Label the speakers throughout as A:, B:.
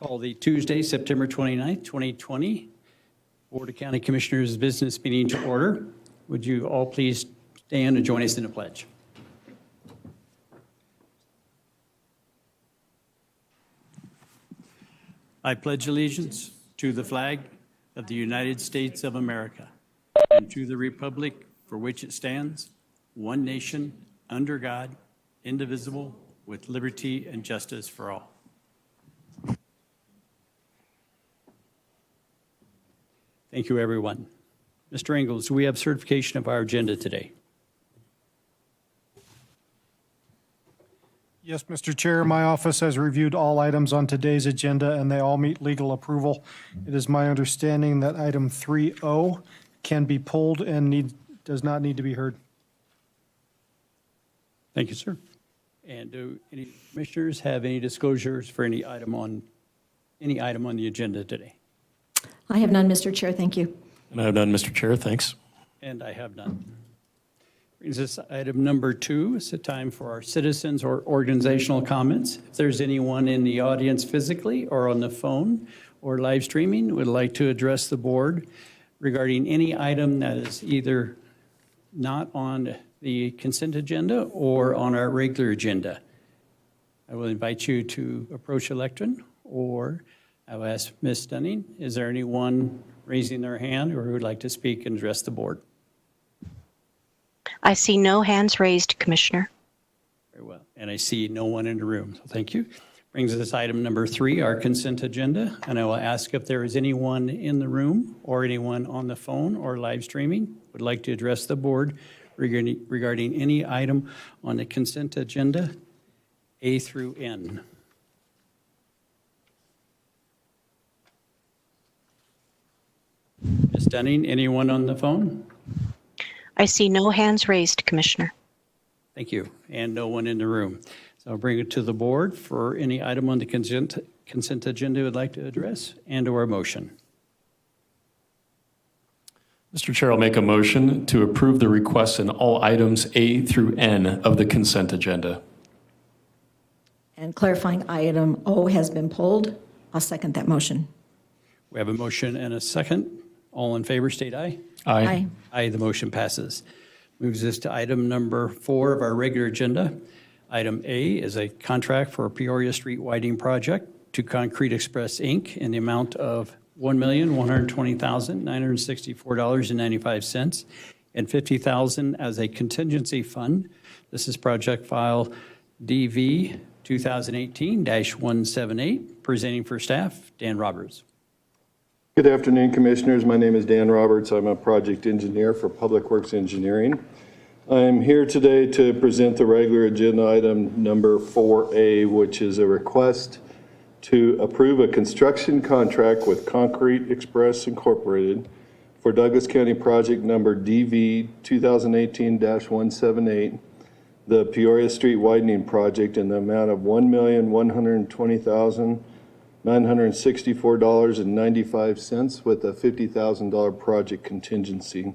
A: Call the Tuesday, September 29th, 2020, Board of County Commissioners Business Meeting to order. Would you all please stand and join us in a pledge? I pledge allegiance to the flag of the United States of America and to the republic for which it stands, one nation, under God, indivisible, with liberty and justice for all. Thank you, everyone. Mr. Engels, do we have certification of our agenda today?
B: Yes, Mr. Chair, my office has reviewed all items on today's agenda and they all meet legal approval. It is my understanding that item 3O can be pulled and does not need to be heard.
A: Thank you, sir. And do any commissioners have any disclosures for any item on the agenda today?
C: I have none, Mr. Chair. Thank you.
D: And I have none, Mr. Chair. Thanks.
A: And I have none. Brings us to item number 2. It's a time for our citizens or organizational comments. If there's anyone in the audience physically or on the phone or live streaming would like to address the board regarding any item that is either not on the consent agenda or on our regular agenda, I will invite you to approach the lectern, or I will ask Ms. Dunning, is there anyone raising their hand or who would like to speak and address the board?
E: I see no hands raised, Commissioner.
A: Very well. And I see no one in the room, so thank you. Brings us item number 3, our consent agenda. And I will ask if there is anyone in the room or anyone on the phone or live streaming would like to address the board regarding any item on the consent agenda, A through N. Ms. Dunning, anyone on the phone?
E: I see no hands raised, Commissioner.
A: Thank you. And no one in the room. So I'll bring it to the board for any item on the consent agenda you would like to address and/or a motion.
D: Mr. Chair, I'll make a motion to approve the requests in all items A through N of the consent agenda.
C: And clarifying item O has been pulled. I'll second that motion.
A: We have a motion and a second. All in favor, state aye.
C: Aye.
A: Aye, the motion passes. Moves us to item number 4 of our regular agenda. Item A is a contract for a Peoria Street widening project to Concrete Express, Inc. in the amount of $1,120,964.95 and $50,000 as a contingency fund. This is project file DV 2018-178, presenting for staff, Dan Roberts.
F: Good afternoon, Commissioners. My name is Dan Roberts. I'm a project engineer for Public Works Engineering. I'm here today to present the regular agenda item number 4A, which is a request to approve a construction contract with Concrete Express Incorporated for Douglas County project number DV 2018-178, the Peoria Street widening project in the amount of $1,120,964.95 with a $50,000 project contingency.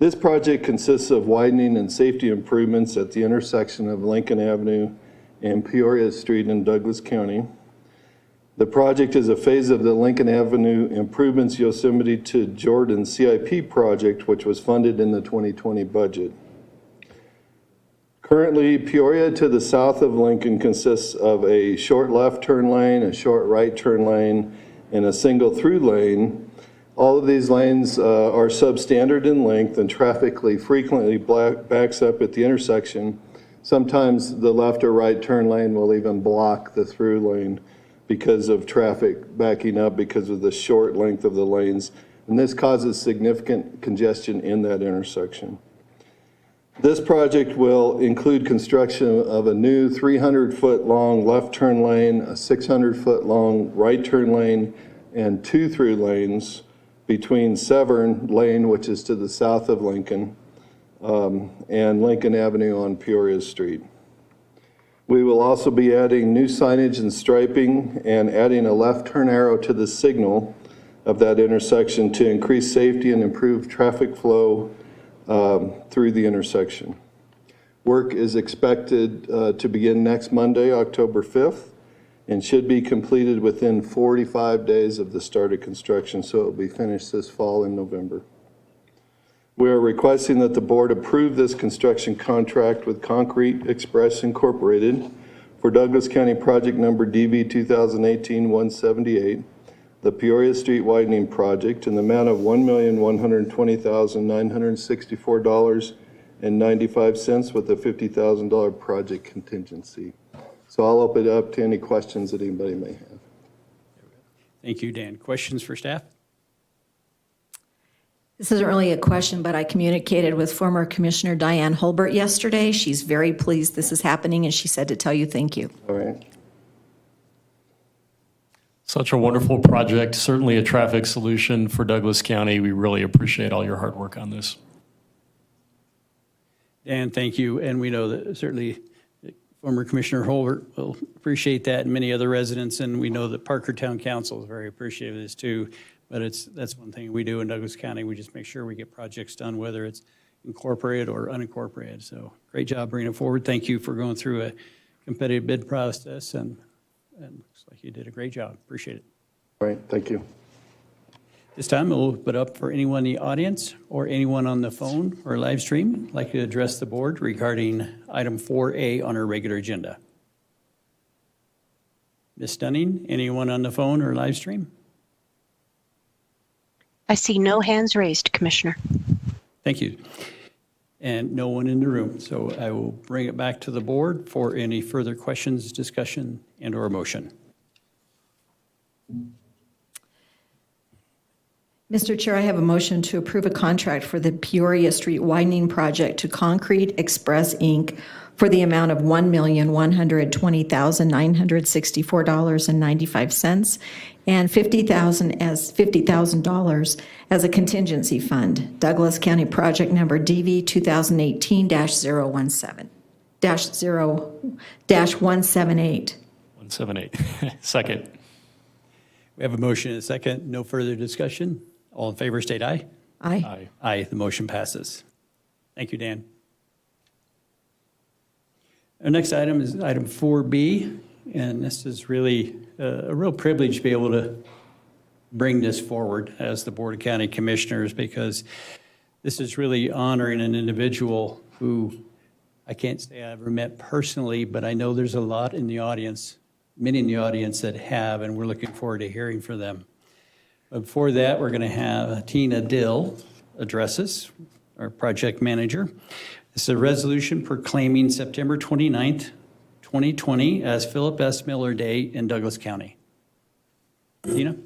F: This project consists of widening and safety improvements at the intersection of Lincoln Avenue and Peoria Street in Douglas County. The project is a phase of the Lincoln Avenue Improvements Yosemite to Jordan CIP project, which was funded in the 2020 budget. Currently, Peoria to the south of Lincoln consists of a short left turn lane, a short right turn lane, and a single through lane. All of these lanes are substandard in length and frequently backs up at the intersection. Sometimes the left or right turn lane will even block the through lane because of traffic backing up because of the short length of the lanes. And this causes significant congestion in that intersection. This project will include construction of a new 300-foot long left turn lane, a 600-foot long right turn lane, and 2 through lanes between Severn Lane, which is to the south of Lincoln, and Lincoln Avenue on Peoria Street. We will also be adding new signage and striping and adding a left turn arrow to the signal of that intersection to increase safety and improve traffic flow through the intersection. Work is expected to begin next Monday, October 5th, and should be completed within 45 days of the start of construction, so it will be finished this fall in November. We are requesting that the board approve this construction contract with Concrete Express Incorporated for Douglas County Project Number DB 2018-178, the Peoria Street Widening Project, in the amount of $1,120,964.95 with a $50,000 project contingency. So I'll open it up to any questions that anybody may have.
A: Thank you, Dan. Questions for staff?
C: This isn't really a question, but I communicated with former Commissioner Diane Hulbert yesterday. She's very pleased this is happening, and she said to tell you thank you.
F: All right.
D: Such a wonderful project, certainly a traffic solution for Douglas County. We really appreciate all your hard work on this.
A: Dan, thank you. And we know that certainly former Commissioner Holbert will appreciate that, and many other residents. And we know that Parker Town Council is very appreciative of this too. But that's one thing we do in Douglas County. We just make sure we get projects done, whether it's incorporated or unincorporated. So great job bringing it forward. Thank you for going through a competitive bid process, and looks like you did a great job. Appreciate it.
F: All right, thank you.
A: This time, we'll open it up for anyone in the audience or anyone on the phone or live stream who'd like to address the board regarding item 4A on our regular agenda. Ms. Dunning, anyone on the phone or live stream?
E: I see no hands raised, Commissioner.
A: Thank you. And no one in the room. So I will bring it back to the board for any further questions, discussion, and/or motion.
C: Mr. Chair, I have a motion to approve a contract for the Peoria Street Widening Project to Concrete Express, Inc. for the amount of $1,120,964.95 and $50,000 as a contingency fund. Douglas County Project Number DV 2018-178.
D: 178. Second.
A: We have a motion and a second. No further discussion. All in favor, state aye.
C: Aye.
D: Aye.
A: Aye, the motion passes. Thank you, Dan. Our next item is item 4B, and this is really a real privilege to be able to bring this forward as the Board of County Commissioners, because this is really honoring an individual who I can't say I ever met personally, but I know there's a lot in the audience, many in the audience that have, and we're looking forward to hearing from them. But before that, we're going to have Tina Dill address us, our project manager. This is a resolution proclaiming September 29th, 2020 as Philip S. Miller Day in Douglas County. Tina?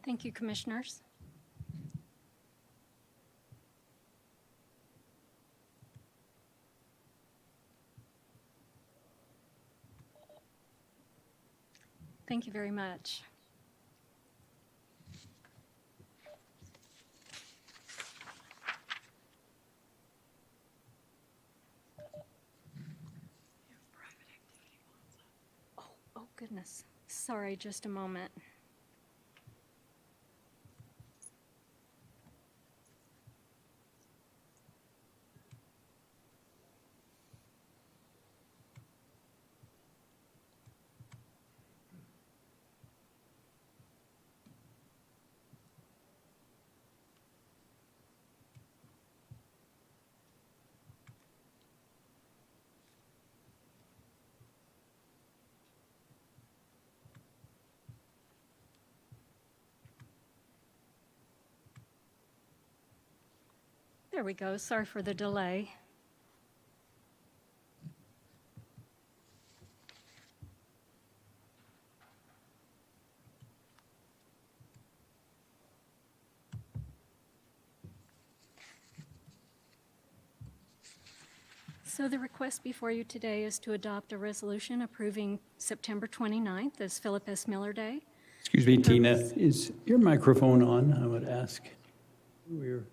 G: Thank you, Commissioners. Thank you very much. Oh, goodness. Sorry, just a moment. There we go. Sorry for the delay. So the request before you today is to adopt a resolution approving September 29th as Philip S. Miller Day.
A: Excuse me, Tina, is your microphone on, I would ask? We're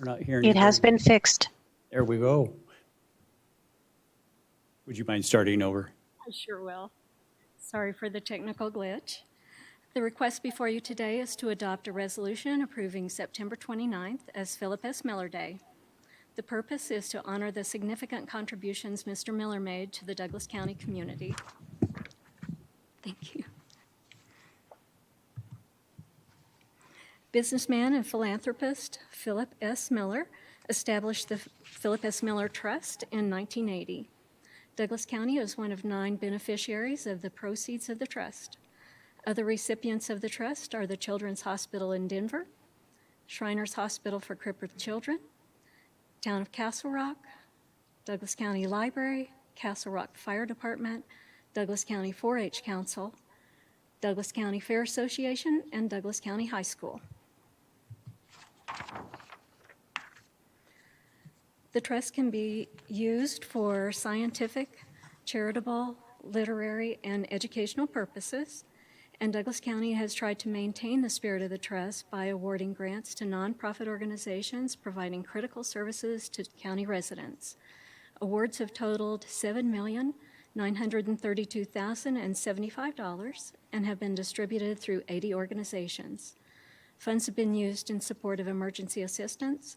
A: not hearing you.
E: It has been fixed.
A: There we go. Would you mind starting over?
G: I sure will. Sorry for the technical glitch. The request before you today is to adopt a resolution approving September 29th as Philip S. Miller Day. The purpose is to honor the significant contributions Mr. Miller made to the Douglas County community. Thank you. Businessman and philanthropist Philip S. Miller established the Philip S. Miller Trust in 1980. Douglas County is one of 9 beneficiaries of the proceeds of the trust. Other recipients of the trust are the Children's Hospital in Denver, Shriners Hospital for Crippled Children, Town of Castle Rock, Douglas County Library, Castle Rock Fire Department, Douglas County 4-H Council, Douglas County Fair Association, and Douglas County High School. The trust can be used for scientific, charitable, literary, and educational purposes, and Douglas County has tried to maintain the spirit of the trust by awarding grants to nonprofit organizations providing critical services to county residents. Awards have totaled $7,932,075 and have been distributed through 80 organizations. Funds have been used in support of emergency assistance,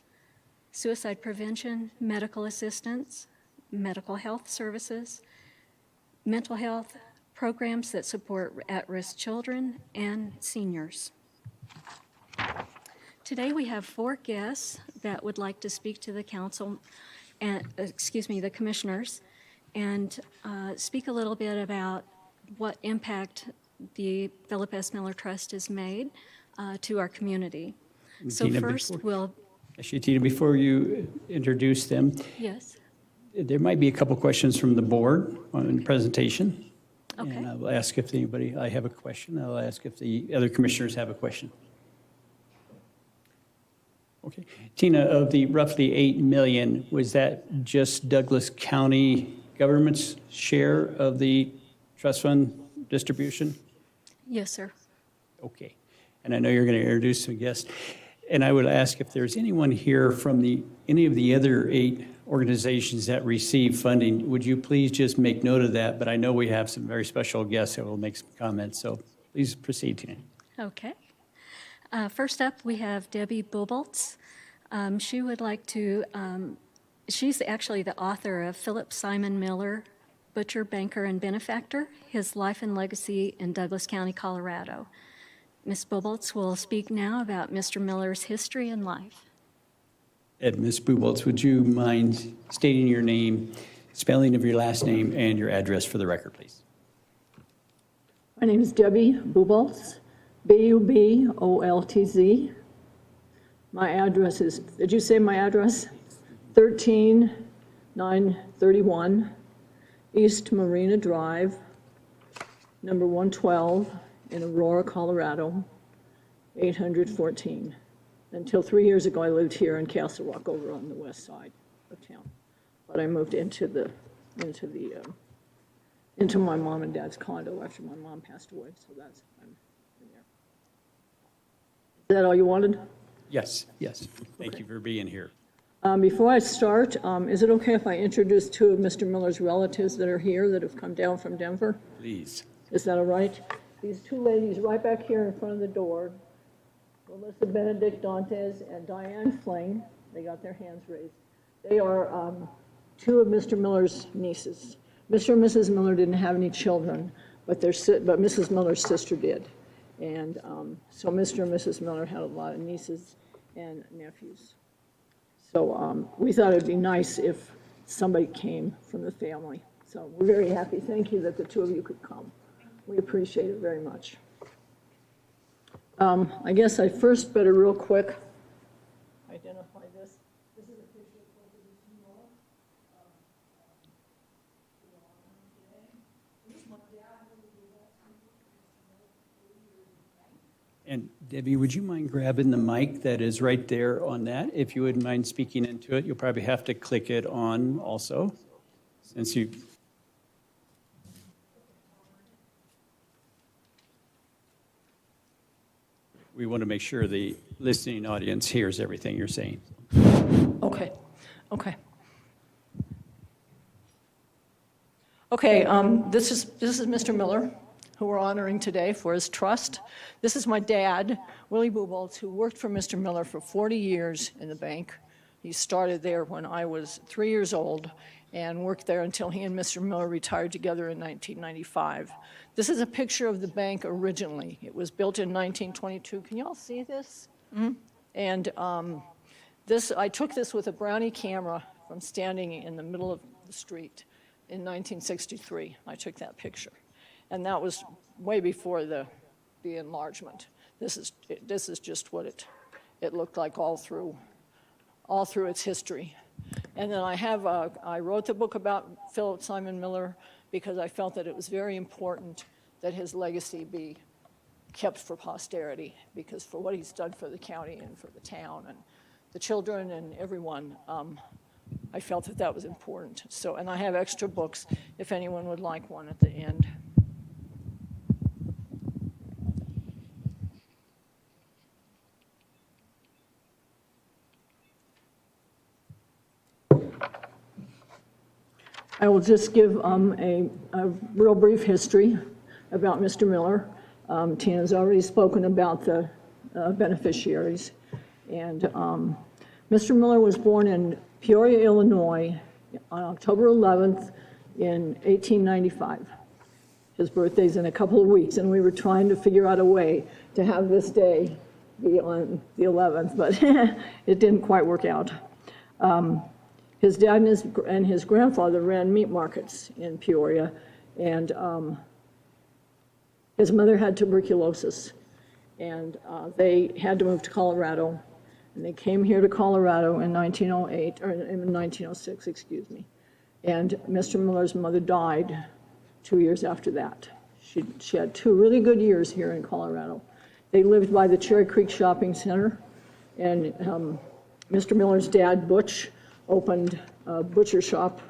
G: suicide prevention, medical assistance, medical health services, mental health programs that support at-risk children and seniors. Today we have 4 guests that would like to speak to the council, and the commissioners, and speak a little bit about what impact the Philip S. Miller Trust has made to our community. So
A: Tina,
G: first, we'll.
A: Actually, Tina, before you introduce them,
G: Yes.
A: there might be a couple questions from the board on the presentation.
G: Okay.
A: And I will ask if I have a question. I'll ask if the other commissioners have a question. Okay. Tina, of the roughly $8 million, was that just Douglas County government's share of the trust fund distribution?
G: Yes, sir.
A: Okay. And I know you're going to introduce some guests. And I would ask if there's anyone here from any of the other 8 organizations that receive funding, would you please just make note of that? But I know we have some very special guests that will make some comments, so please proceed, Tina.
G: Okay. First up, we have Debbie Buboltz. She would like to, she's actually the author of Philip Simon Miller, Butcher, Banker, and Benefactor, His Life and Legacy in Douglas County, Colorado. Ms. Buboltz will speak now about Mr. Miller's history and life.
A: And Ms. Buboltz, would you mind stating your name, spelling of your last name, and your address for the record, please?
H: My name is Debbie Buboltz, Buboltz. My address is, did you say my address? 13931 East Marina Drive, number 112 in Aurora, Colorado, 814. Until 3 years ago, I lived here in Castle Rock over on the west side of town. But I moved into my mom and dad's condo after my mom passed away, so I'm in there. Is that all you wanted?
A: Yes, yes. Thank you for being here.
H: Before I start, is it okay if I introduce 2 of Mr. Miller's relatives that are here that have come down from Denver?
A: Please.
H: Is that all right? These 2 ladies right back here in front of the door, Melissa Benedict Dantes and Diane Fling, they got their hands raised. They are 2 of Mr. Miller's nieces. Mr. and Mrs. Miller didn't have any children, but Mrs. Miller's sister did. And so Mr. and Mrs. Miller had a lot of nieces and nephews. So we thought it'd be nice if somebody came from the family. So we're very happy. Thank you that the 2 of you could come. We appreciate it very much. I guess I first better real quick identify this. This is a picture of both of these people. This is my dad.
A: And Debbie, would you mind grabbing the mic that is right there on that? If you wouldn't mind speaking into it, you'll probably have to click it on also, since you... We want to make sure the listening audience hears everything you're saying.
H: Okay. Okay, this is Mr. Miller, who we're honoring today for his trust. This is my dad, Willie Bubolz, who worked for Mr. Miller for 40 years in the bank. He started there when I was 3 years old and worked there until he and Mr. Miller retired together in 1995. This is a picture of the bank originally. It was built in 1922. Can you all see this? Mm-hmm. And I took this with a Brownie camera from standing in the middle of the street in 1963. I took that picture. And that was way before the enlargement. This is just what it looked like all through its history. And then I wrote the book about Philip Simon Miller because I felt that it was very important that his legacy be kept for posterity, because for what he's done for the county and for the town and the children and everyone, I felt that was important. So, and I have extra books if anyone would like one at the end. I will just give a real brief history about Mr. Miller. Tina's already spoken about the beneficiaries. And Mr. Miller was born in Peoria, Illinois on October 11th in 1895. His birthday's in a couple of weeks, and we were trying to figure out a way to have this day be on the 11th, but it didn't quite work out. His dad and his grandfather ran meat markets in Peoria, and his mother had tuberculosis, and they had to move to Colorado, and they came here to Colorado in 1908, or in 1906, excuse me, and Mr. Miller's mother died 2 years after that. She had 2 really good years here in Colorado. They lived by the Cherry Creek Shopping Center, and Mr. Miller's dad, Butch, opened a butcher shop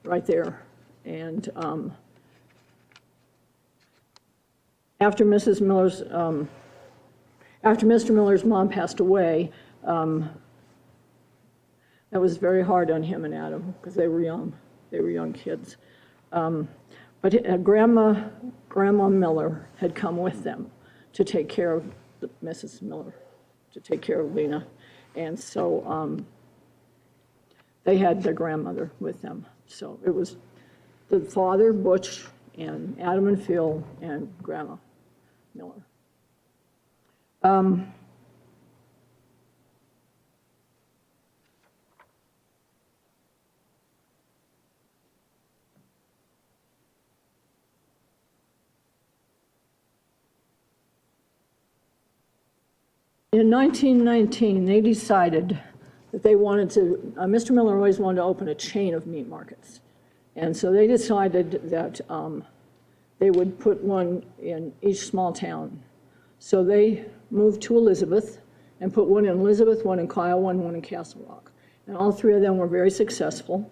H: right there. And after Mr. Miller's mom passed away, that was very hard on him and Adam because they were young. They were young kids. But Grandma Miller had come with them to take care of Mrs. Miller, to take care of Lena. And so they had their grandmother with them. So it was the father, Butch, and Adam and Phil, and Grandma Miller. In 1919, they decided that they wanted to, Mr. Miller always wanted to open a chain of meat markets. And so they decided that they would put one in each small town. So they moved to Elizabeth and put one in Elizabeth, one in Kiowa, and one in Castle Rock. And all 3 of them were very successful,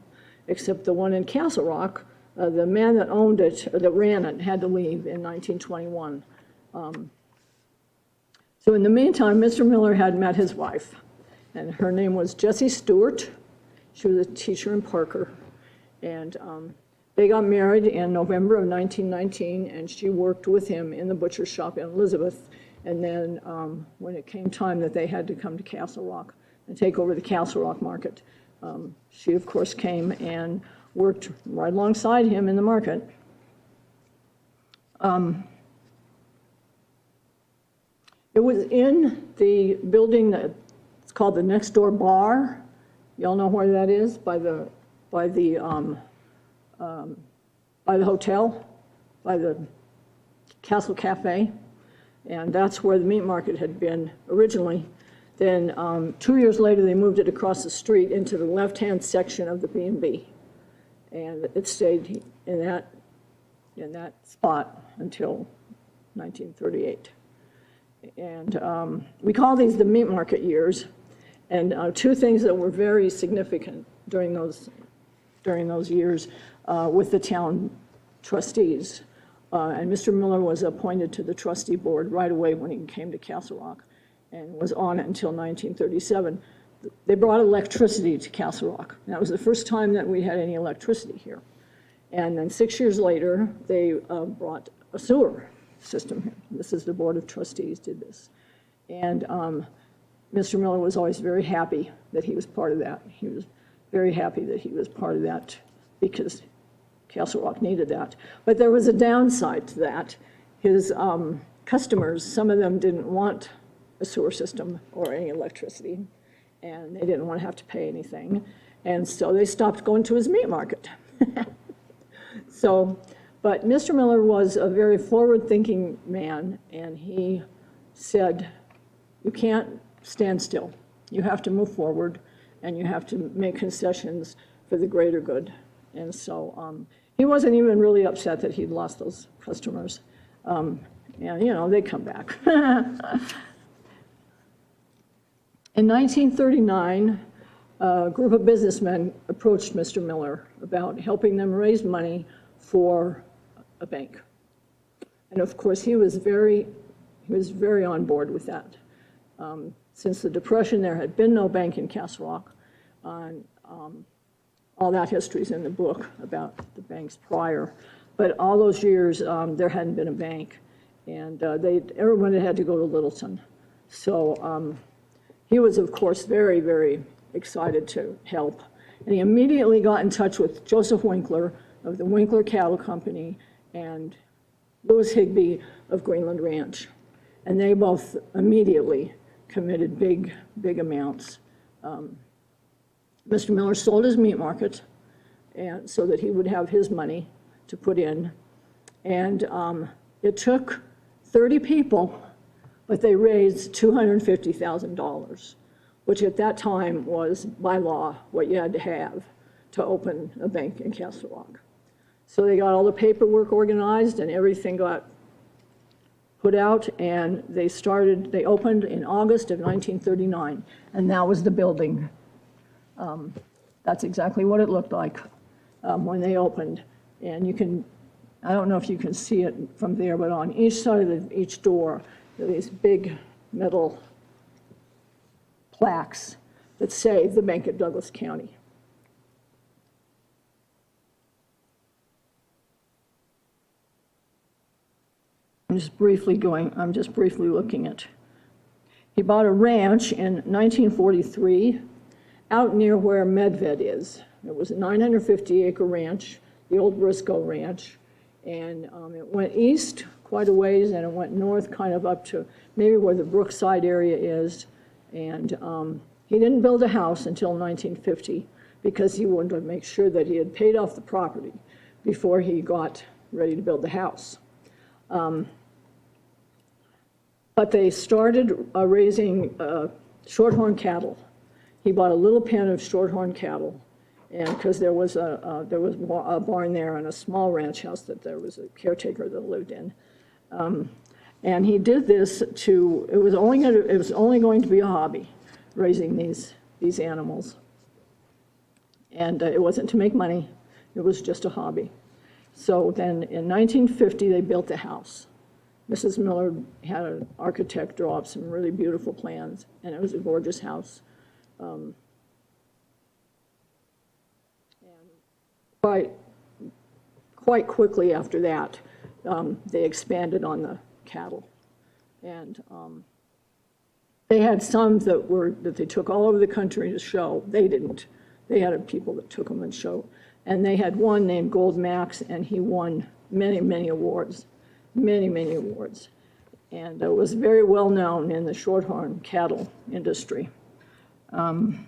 H: except the one in Castle Rock, the man that owned it, or that ran it, had to leave in 1921. So in the meantime, Mr. Miller had met his wife, and her name was Jessie Stewart. She was a teacher in Parker. And they got married in November of 1919, and she worked with him in the butcher shop in Elizabeth. And then when it came time that they had to come to Castle Rock and take over the Castle Rock market, she, of course, came and worked right alongside him in the market. It was in the building that's called the Next Door Bar. Y'all know where that is? By the hotel, by the Castle Cafe. And that's where the meat market had been originally. Then 2 years later, they moved it across the street into the left-hand section of the B&B. And it stayed in that spot until 1938. And we call these the meat market years. And 2 things that were very significant during those years with the town trustees. And Mr. Miller was appointed to the trustee board right away when he came to Castle Rock and was on it until 1937. They brought electricity to Castle Rock. That was the first time that we had any electricity here. And then 6 years later, they brought a sewer system here. This is the Board of Trustees did this. And Mr. Miller was always very happy that he was part of that. He was very happy that he was part of that because Castle Rock needed that. But there was a downside to that. His customers, some of them didn't want a sewer system or any electricity, and they didn't want to have to pay anything. And so they stopped going to his meat market. But Mr. Miller was a very forward-thinking man, and he said, you can't stand still. You have to move forward, and you have to make concessions for the greater good. And so he wasn't even really upset that he'd lost those customers. And, you know, they come back. In 1939, a group of businessmen approached Mr. Miller about helping them raise money for a bank. And of course, he was very on board with that. Since the Depression, there had been no bank in Castle Rock. All that history is in the book about the banks prior. But all those years, there hadn't been a bank. And everyone had to go to Littleton. So he was, of course, very, very excited to help. And he immediately got in touch with Joseph Winkler of the Winkler Cattle Company and Louis Higbee of Greenland Ranch. And they both immediately committed big, big amounts. Mr. Miller sold his meat market and so that he would have his money to put in. And it took 30 people, but they raised $250,000, which at that time was, by law, what you had to have to open a bank in Castle Rock. So they got all the paperwork organized and everything got put out, and they opened in August of 1939, and that was the building. That's exactly what it looked like when they opened. And you can, I don't know if you can see it from there, but on each side of each door, there are these big metal plaques that say the Bank of Douglas County. I'm just briefly looking at. He bought a ranch in 1943 out near where Medved is. It was a 950-acre ranch, the old Briscoe Ranch, and it went east quite a ways, and it went north kind of up to maybe where the Brookside area is. And he didn't build a house until 1950 because he wanted to make sure that he had paid off the property before he got ready to build the house. But they started raising shorthorn cattle. He bought a little pen of shorthorn cattle, and because there was a barn there and a small ranch house that there was a caretaker that lived in. And he did this to, it was only going to be a hobby, raising these animals. And it wasn't to make money, it was just a hobby. So then in 1950, they built the house. Mrs. Miller had an architect draw up some really beautiful plans, and it was a gorgeous house. And quite quickly after that, they expanded on the cattle. And they had some that they took all over the country to show. They didn't. They had people that took them and showed. And they had one named Gold Max, and he won many, many awards. Many, many awards. And it was very well known in the shorthorn cattle industry. During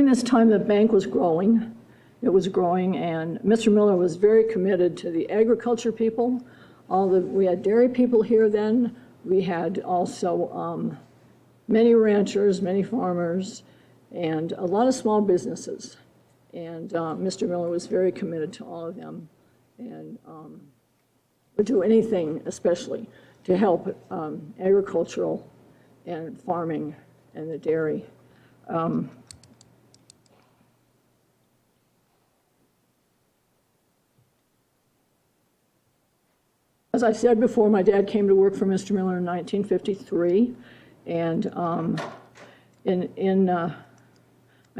H: this time, the bank was growing. It was growing, and Mr. Miller was very committed to the agriculture people. We had dairy people here then. We had also many ranchers, many farmers, and a lot of small businesses. And Mr. Miller was very committed to all of them, and would do anything, especially, to help agricultural and farming and the dairy. As I said before, my dad came to work for Mr. Miller in 1953, and I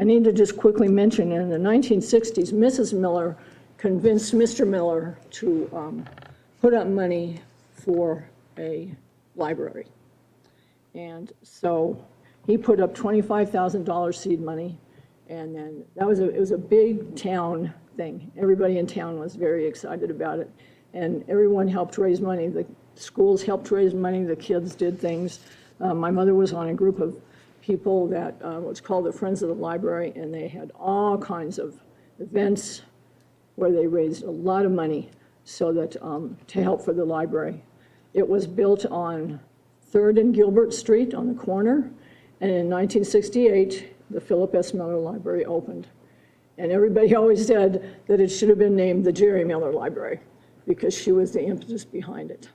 H: need to just quickly mention, in the 1960s, Mrs. Miller convinced Mr. Miller to put up money for a library. And so he put up $25,000 seed money, and then it was a big town thing. Everybody in town was very excited about it, and everyone helped raise money. The schools helped raise money, the kids did things. My mother was on a group of people that was called the Friends of the Library, and they had all kinds of events where they raised a lot of money so that to help for the library. It was built on 3rd and Gilbert Street on the corner, and in 1968, the Philip S. Miller Library opened. And everybody always said that it should have been named the Jerry Miller Library because she was the impetus behind it.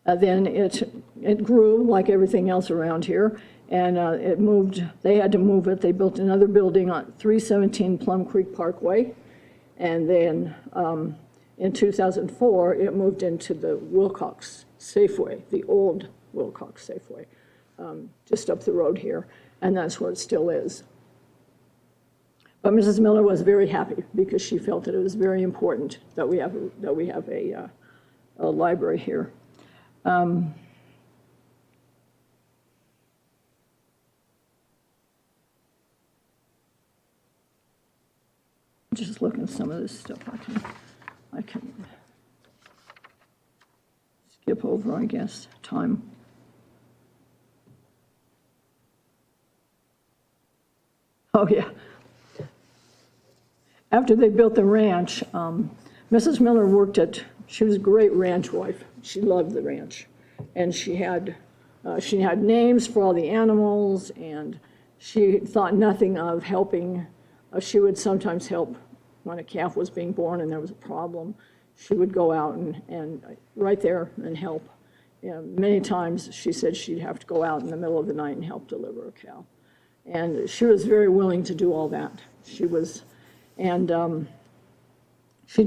H: Then it grew like everything else around here, and it moved. They had to move it. They built another building on 317 Plum Creek Parkway, and then in 2004, it moved into the Wilcox Safeway, the old Wilcox Safeway, just up the road here, and that's where it still is. But Mrs. Miller was very happy because she felt that it was very important that we have a library here. Just looking at some of this stuff I can skip over, I guess, time. Oh, yeah. After they built the ranch, Mrs. Miller she was a great ranch wife. She loved the ranch. And she had names for all the animals, and she thought nothing of helping. She would sometimes help when a calf was being born and there was a problem. She would go out and right there and help. Many times she said she'd have to go out in the middle of the night and help deliver a cow. And she was very willing to do all that. She'd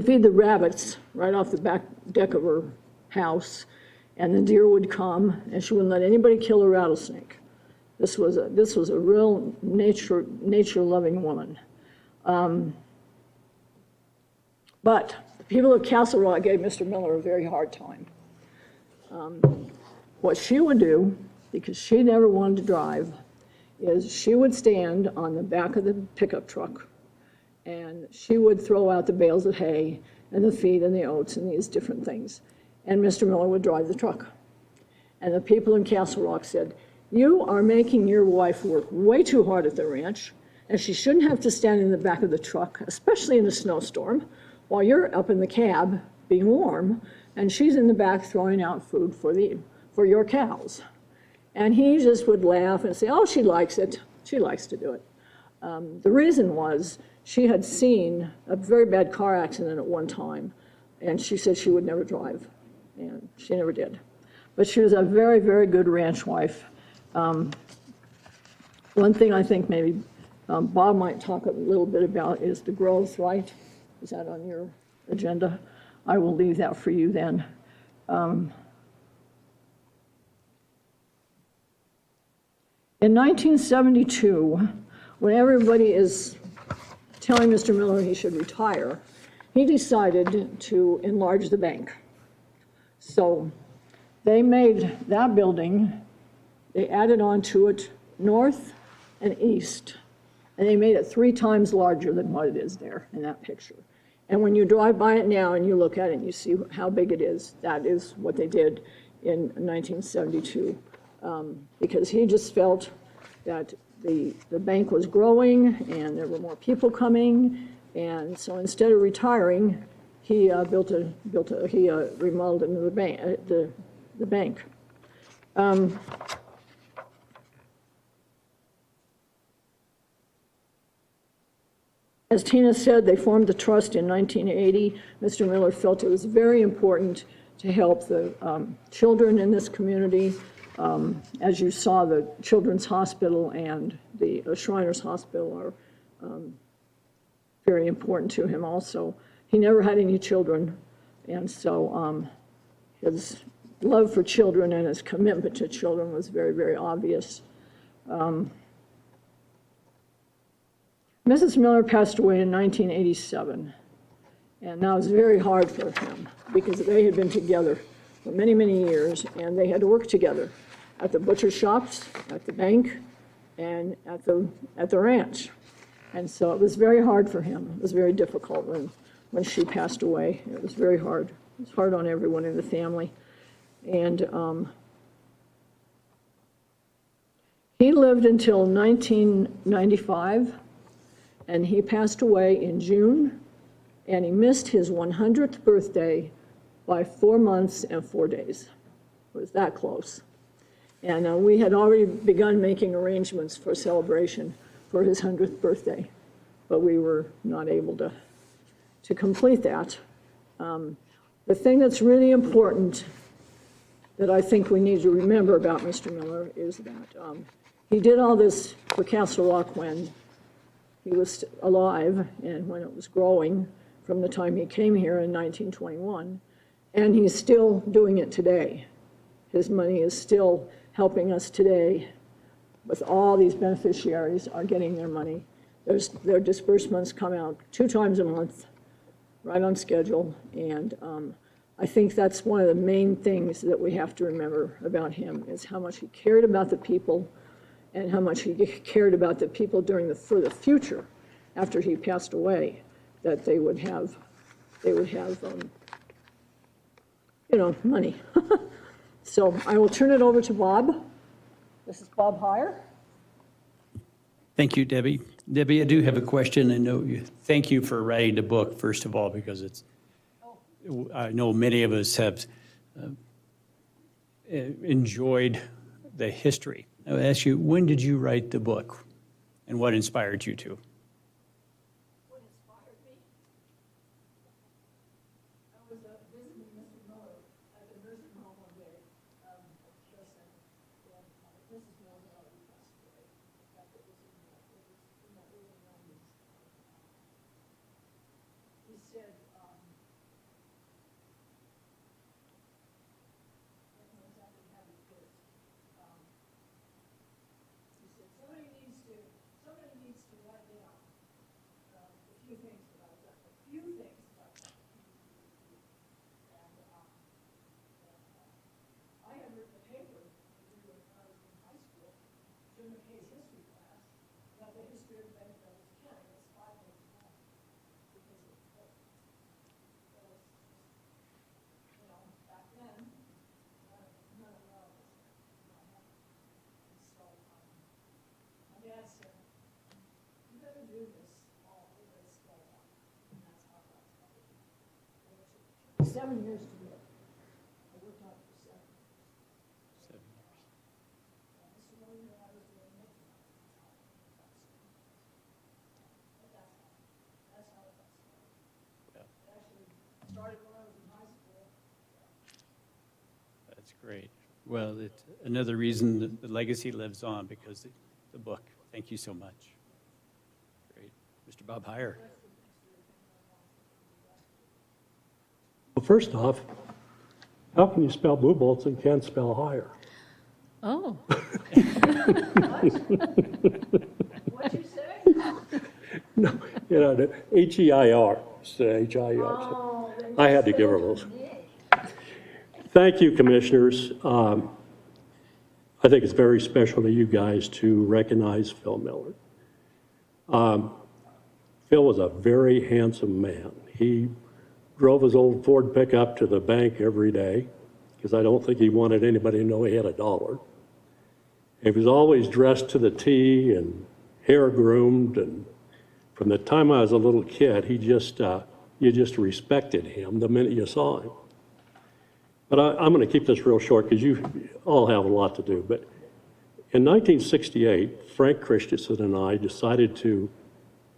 H: feed the rabbits right off the back deck of her house, and the deer would come, and she wouldn't let anybody kill a rattlesnake. This was a real nature-loving woman. But the people of Castle Rock gave Mr. Miller a very hard time. What she would do, because she never wanted to drive, is she would stand on the back of the pickup truck, and she would throw out the bales of hay and the feed and the oats and these different things. And Mr. Miller would drive the truck. And the people in Castle Rock said, "You are making your wife work way too hard at the ranch, and she shouldn't have to stand in the back of the truck, especially in a snowstorm, while you're up in the cab being warm, and she's in the back throwing out food for your cows." And he just would laugh and say, "Oh, she likes it. She likes to do it." The reason was she had seen a very bad car accident at one time, and she said she would never drive, and she never did. But she was a very, very good ranch wife. One thing I think maybe Bob might talk a little bit about is the growth, right? Is that on your agenda? I will leave that for you then. In 1972, when everybody is telling Mr. Miller he should retire, he decided to enlarge the bank. So they made that building, they added on to it north and east, and they made it 3 times larger than what it is there in that picture. And when you drive by it now and you look at it and you see how big it is, that is what they did in 1972, because he just felt that the bank was growing and there were more people coming, and so instead of retiring, he remodeled into the bank. As Tina said, they formed the trust in 1980. Mr. Miller felt it was very important to help the children in this community. As you saw, the Children's Hospital and the Shriners Hospital are very important to him also. He never had any children, and so his love for children and his commitment to children was very, very obvious. Mrs. Miller passed away in 1987, And that was very hard for him because they had been together for many, many years, and they had to work together at the butcher shops, at the bank, and at the ranch. And so it was very hard for him. It was very difficult when she passed away. It was very hard. It was hard on everyone in the family. And he lived until 1995, and he passed away in June, and he missed his 100th birthday by 4 months and 4 days. It was that close. And we had already begun making arrangements for celebration for his 100th birthday, but we were not able to complete that. The thing that's really important that I think we need to remember about Mr. Miller is that he did all this for Castle Rock when he was alive and when it was growing from the time he came here in 1921, and he's still doing it today. His money is still helping us today with all these beneficiaries are getting their money. Their disbursements come out 2 times a month, right on schedule, and I think that's one of the main things that we have to remember about him is how much he cared about the people and how much he cared about the people for the future after he passed away, that they would have money. So I will turn it over to Bob. This is Bob Heyer.
A: Thank you, Debbie. Debbie, I do have a question. Thank you for writing the book, first of all, because I know many of us have enjoyed the history. I would ask you, when did you write the book, and what inspired you to?
H: What inspired me? I was visiting Mr. Miller at the nursing home one day, and Mrs. Miller already passed away. In fact, it was in the early 90s. He said, somebody needs to write down a few things that I've done, And I had written a paper when I was in high school, Jim McKay's history class, about the history of Bennett Douglas County. It's 5 pages long. Because it was, back then, none of that was not happening. And so my dad said, you better do this all the way still on. And that's how I got started. And it took 7 years to do it. I worked on it for 7 years.
A: 7 years.
H: Mr. Miller and I was doing it. But that's how it got started.
A: Yeah.
H: It actually started when I was in high school.
A: That's great. Well, it's another reason that the legacy lives on because the book. Thank you so much. Great. Mr. Bob Heyer.
I: Well, first off, how can you spell blue bolts and can't spell higher?
H: Oh. What'd you say?
I: No, the H-E-I-R, H-I-E-R.
H: Oh, then
I: I had to give her those. Thank you, Commissioners. I think it's very special to you guys to recognize Phil Miller. Phil was a very handsome man. He drove his old Ford pickup to the bank every day because I don't think he wanted anybody to know he had a dollar. He was always dressed to the T and hair groomed, and from the time I was a little kid, you just respected him the minute you saw him. But I'm going to keep this real short because you all have a lot to do. But in 1968, Frank Christensen and I decided to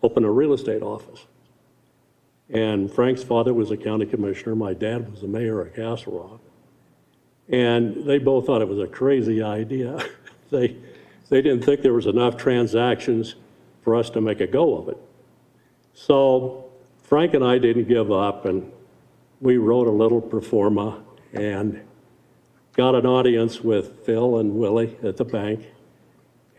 I: open a real estate office. And Frank's father was a county commissioner. My dad was the mayor of Castle Rock. And they both thought it was a crazy idea. They didn't think there was enough transactions for us to make a go of it. So Frank and I didn't give up, and we wrote a little pro forma and got an audience with Phil and Willie at the bank.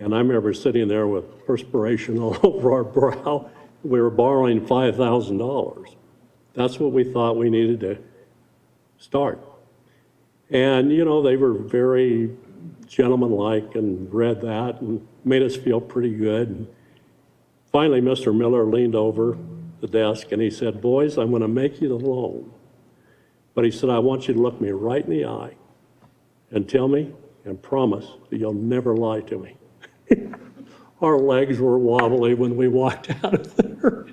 I: And I remember sitting there with perspiration all over our brow. We were borrowing $5,000 That's what we thought we needed to start. And, you know, they were very gentlemanlike and read that and made us feel pretty good. And finally, Mr. Miller leaned over the desk and he said, boys, I'm going to make you the loan. But he said, I want you to look me right in the eye and tell me and promise that you'll never lie to me. Our legs were wobbly when we walked out of there.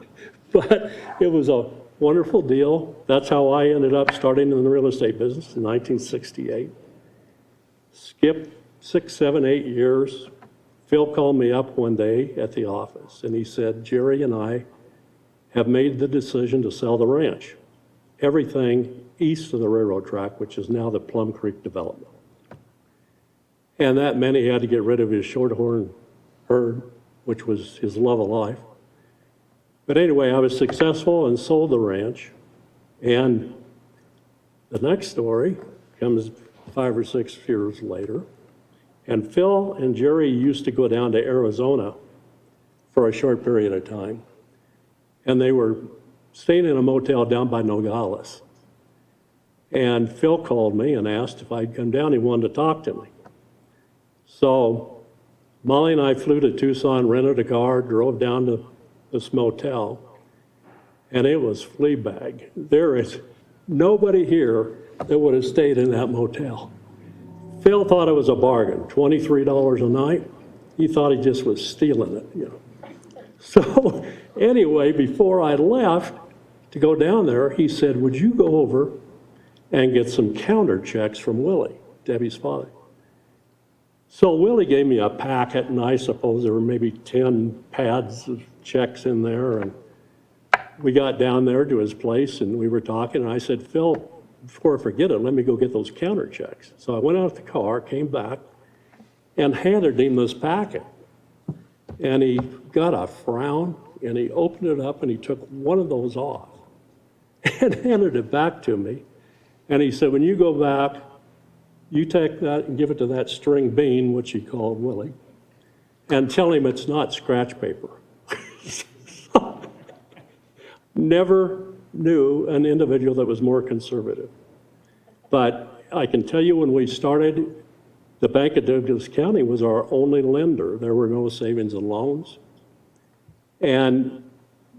I: But it was a wonderful deal. That's how I ended up starting in the real estate business in 1968. Skip 6, 7, 8 years. Phil called me up one day at the office and he said, Jerry and I have made the decision to sell the ranch. Everything east of the railroad track, which is now the Plum Creek development. And that meant he had to get rid of his shorthorn herd, which was his love of life. But anyway, I was successful and sold the ranch. And the next story comes 5 or 6 years later. And Phil and Jerry used to go down to Arizona for a short period of time. And they were staying in a motel down by Nogales. And Phil called me and asked if I'd come down. He wanted to talk to me. So Molly and I flew to Tucson, rented a car, drove down to this motel, and it was Fleabag. There is nobody here that would have stayed in that motel. Phil thought it was a bargain, $23 a night. He thought he just was stealing it, you know. So anyway, before I left to go down there, he said, would you go over and get some counter checks from Willie, Debbie's father? So Willie gave me a packet, and I suppose there were maybe 10 pads of checks in there. And we got down there to his place, and we were talking, and I said, Phil, before I forget it, let me go get those counter checks. So I went out to the car, came back, and handed him this packet. And he got a frown, and he opened it up, and he took one of those off and handed it back to me. And he said, when you go back, you take that and give it to that string bean, which he called Willie, and tell him it's not scratch paper. Never knew an individual that was more conservative. But I can tell you when we started, the Bank of Douglas County was our only lender. There were no savings and loans. And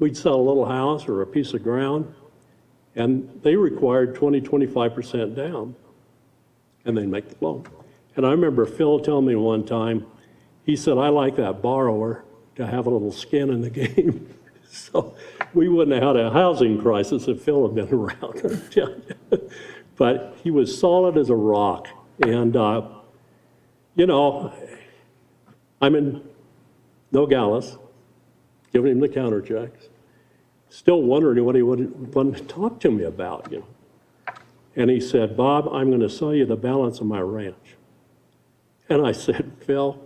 I: we'd sell a little house or a piece of ground, and they required 20, 25% down. And they'd make the loan. And I remember Phil telling me one time, he said, I like that borrower to have a little skin in the game. So we wouldn't have had a housing crisis if Phil had been around. But he was solid as a rock. And, you know, I'm in Nogales, giving him the counter checks, still wondering what he would want to talk to me about, you know. And he said, Bob, I'm going to sell you the balance of my ranch. And I said, Phil,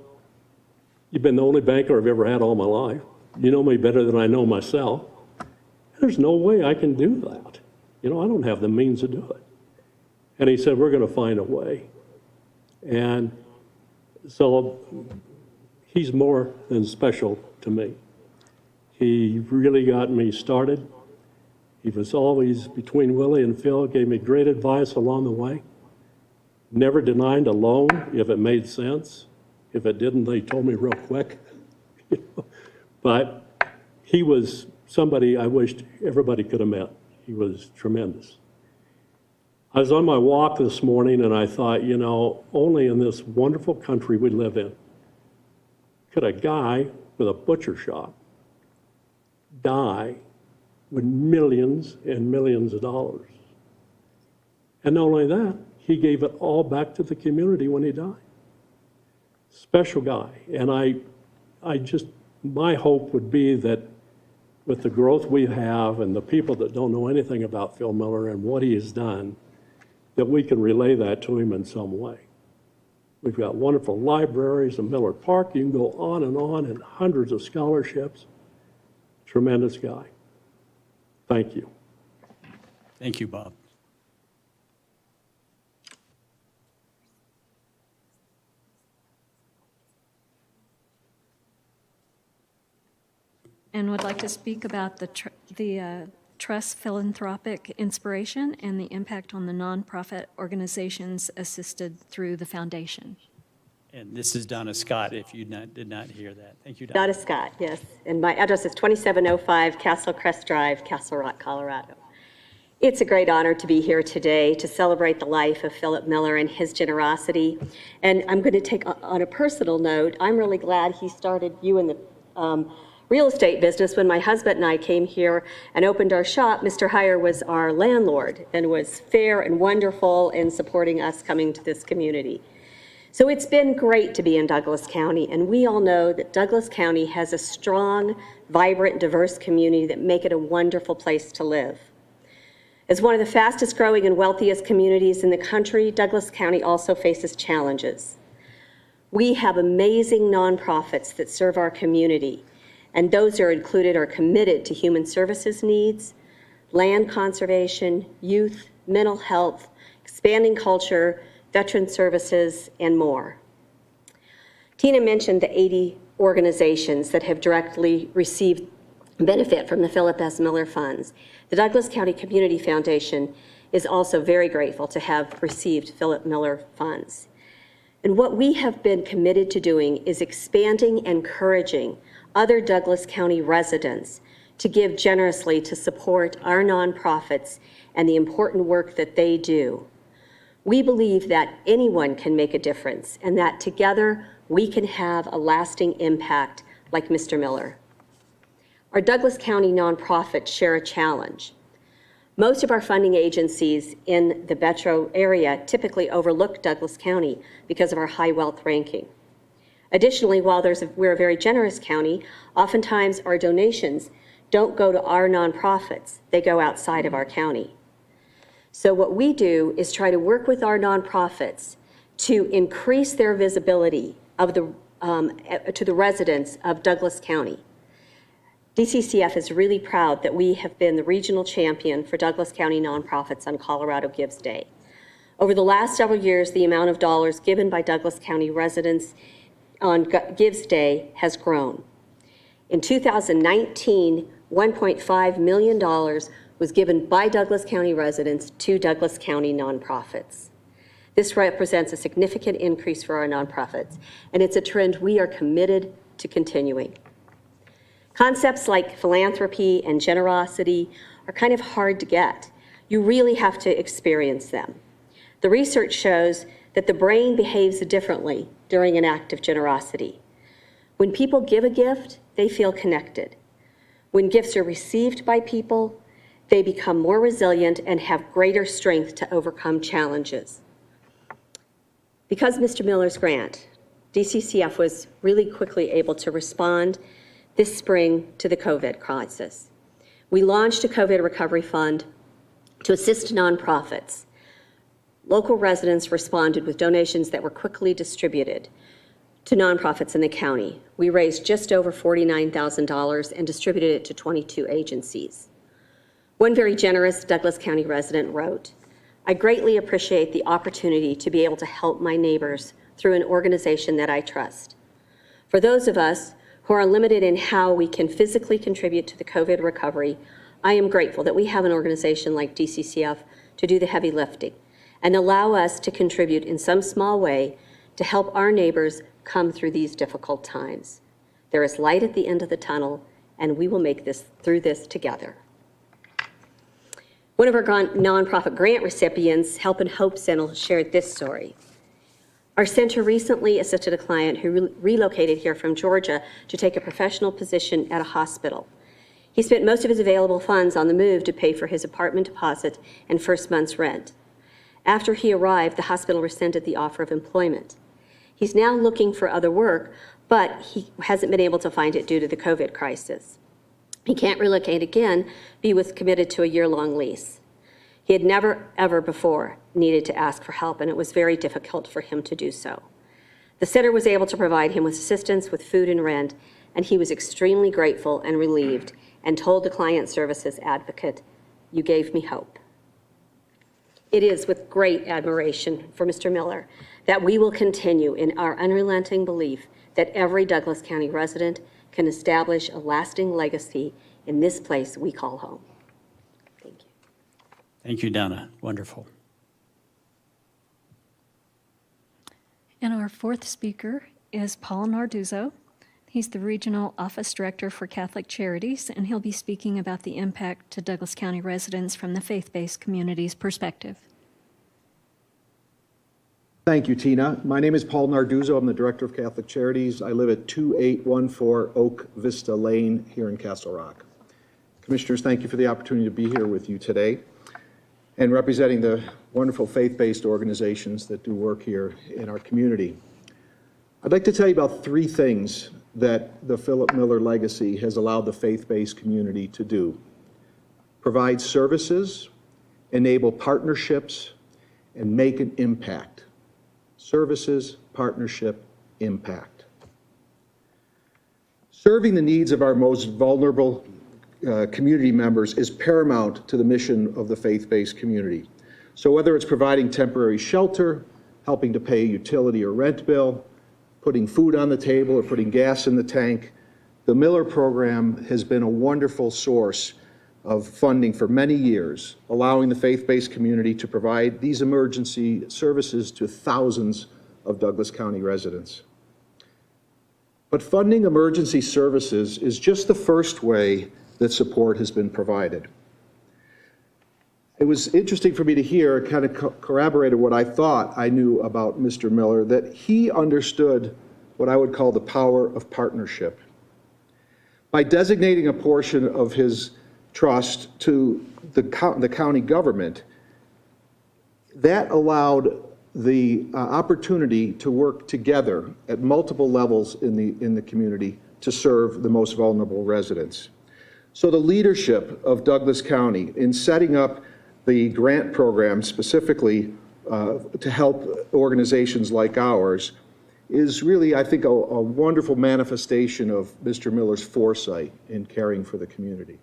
I: you've been the only banker I've ever had all my life. You know me better than I know myself. There's no way I can do that. You know, I don't have the means to do it. And he said, we're going to find a way. And so he's more than special to me. He really got me started. He was always between Willie and Phil, gave me great advice along the way. Never denied a loan if it made sense. If it didn't, they told me real quick. But he was somebody I wished everybody could have met. He was tremendous. I was on my walk this morning and I thought, you know, only in this wonderful country we live in could a guy with a butcher shop die with millions and millions of dollars. And not only that, he gave it all back to the community when he died. Special guy. And my hope would be that with the growth we have and the people that don't know anything about Phil Miller and what he has done, that we can relay that to him in some way. We've got wonderful libraries in Miller Park. You can go on, and hundreds of scholarships. Tremendous guy. Thank you.
A: Thank you, Bob.
G: And would like to speak about the Trust's philanthropic inspiration and the impact on the nonprofit organizations assisted through the foundation.
A: And this is Donna Scott, if you did not hear that. Thank you, Donna.
J: Donna Scott, yes. And my address is 2705 Castle Crest Drive, Castle Rock, Colorado. It's a great honor to be here today to celebrate the life of Philip Miller and his generosity. And I'm going to take on a personal note, I'm really glad he started you in the real estate business. When my husband and I came here and opened our shop, Mr. Heyer was our landlord and was fair and wonderful in supporting us coming to this community. So it's been great to be in Douglas County, and we all know that Douglas County has a strong, vibrant, diverse community that make it a wonderful place to live. As one of the fastest growing and wealthiest communities in the country, Douglas County also faces challenges. We have amazing nonprofits that serve our community, and those that are included are committed to human services needs, land conservation, youth, mental health, expanding culture, veteran services, and more. Tina mentioned the 80 organizations that have directly received benefit from the Philip S. Miller funds. The Douglas County Community Foundation is also very grateful to have received Philip Miller funds. And what we have been committed to doing is expanding and encouraging other Douglas County residents to give generously to support our nonprofits and the important work that they do. We believe that anyone can make a difference and that together we can have a lasting impact like Mr. Miller. Our Douglas County nonprofits share a challenge. Most of our funding agencies in the metro area typically overlook Douglas County because of our high wealth ranking. Additionally, while we're a very generous county, oftentimes our donations don't go to our nonprofits, they go outside of our county. So what we do is try to work with our nonprofits to increase their visibility of to the residents of Douglas County. DCCF is really proud that we have been the regional champion for Douglas County nonprofits on Colorado Gives Day. Over the last several years, the amount of dollars given by Douglas County residents on Gives Day has grown. In 2019, $1.5 million was given by Douglas County residents to Douglas County nonprofits. This represents a significant increase for our nonprofits, and it's a trend we are committed to continuing. Concepts like philanthropy and generosity are kind of hard to get. You really have to experience them. The research shows that the brain behaves differently during an act of generosity. When people give a gift, they feel connected. When gifts are received by people, they become more resilient and have greater strength to overcome challenges. Because Mr. Miller's grant, DCCF was really quickly able to respond this spring to the COVID crisis. We launched a COVID recovery fund to assist nonprofits. Local residents responded with donations that were quickly distributed to nonprofits in the county. We raised just over $49,000 and distributed it to 22 agencies. One very generous Douglas County resident wrote, "I greatly appreciate the opportunity to be able to help my neighbors through an organization that I trust. For those of us who are limited in how we can physically contribute to the COVID recovery, I am grateful that we have an organization like DCCF to do the heavy lifting and allow us to contribute in some small way to help our neighbors come through these difficult times. There is light at the end of the tunnel, and we will make this through this together." One of our nonprofit grant recipients, Help and Hope Center, shared this story. Our center recently assisted a client who relocated here from Georgia to take a professional position at a hospital. He spent most of his available funds on the move to pay for his apartment deposit and first month's rent. After he arrived, the hospital rescinded the offer of employment. He's now looking for other work, but he hasn't been able to find it due to the COVID crisis. He can't relocate again, but he was committed to a year-long lease. He had never, ever before needed to ask for help, and it was very difficult for him to do so. The center was able to provide him with assistance with food and rent, and he was extremely grateful and relieved and told the client services advocate, "You gave me hope." It is with great admiration for Mr. Miller that we will continue in our unrelenting belief that every Douglas County resident can establish a lasting legacy in this place we call home.
A: Thank you, Donna. Wonderful.
G: And our fourth speaker is Paul Narduzzo. He's the Regional Office Director for Catholic Charities, and he'll be speaking about the impact to Douglas County residents from the faith-based community's perspective.
K: Thank you, Tina. My name is Paul Narduzzo. I'm the Director of Catholic Charities. I live at 2814 Oak Vista Lane here in Castle Rock. Commissioners, thank you for the opportunity to be here with you today and representing the wonderful faith-based organizations that do work here in our community. I'd like to tell you about three things that the Philip Miller legacy has allowed the faith-based community to do: provide services, enable partnerships, and make an impact. Services, partnership, impact. Serving the needs of our most vulnerable community members is paramount to the mission of the faith-based community. So whether it's providing temporary shelter, helping to pay a utility or rent bill, putting food on the table, or putting gas in the tank, the Miller program has been a wonderful source of funding for many years, allowing the faith-based community to provide these emergency services to thousands of Douglas County residents. But funding emergency services is just the first way that support has been provided. It was interesting for me to hear, kind of corroborated what I thought I knew about Mr. Miller, that he understood what I would call the power of partnership. By designating a portion of his trust to the county government, that allowed the opportunity to work together at multiple levels in the community to serve the most vulnerable residents. So the leadership of Douglas County in setting up the grant program specifically to help organizations like ours is really, I think, a wonderful manifestation of Mr. Miller's foresight in caring for the community.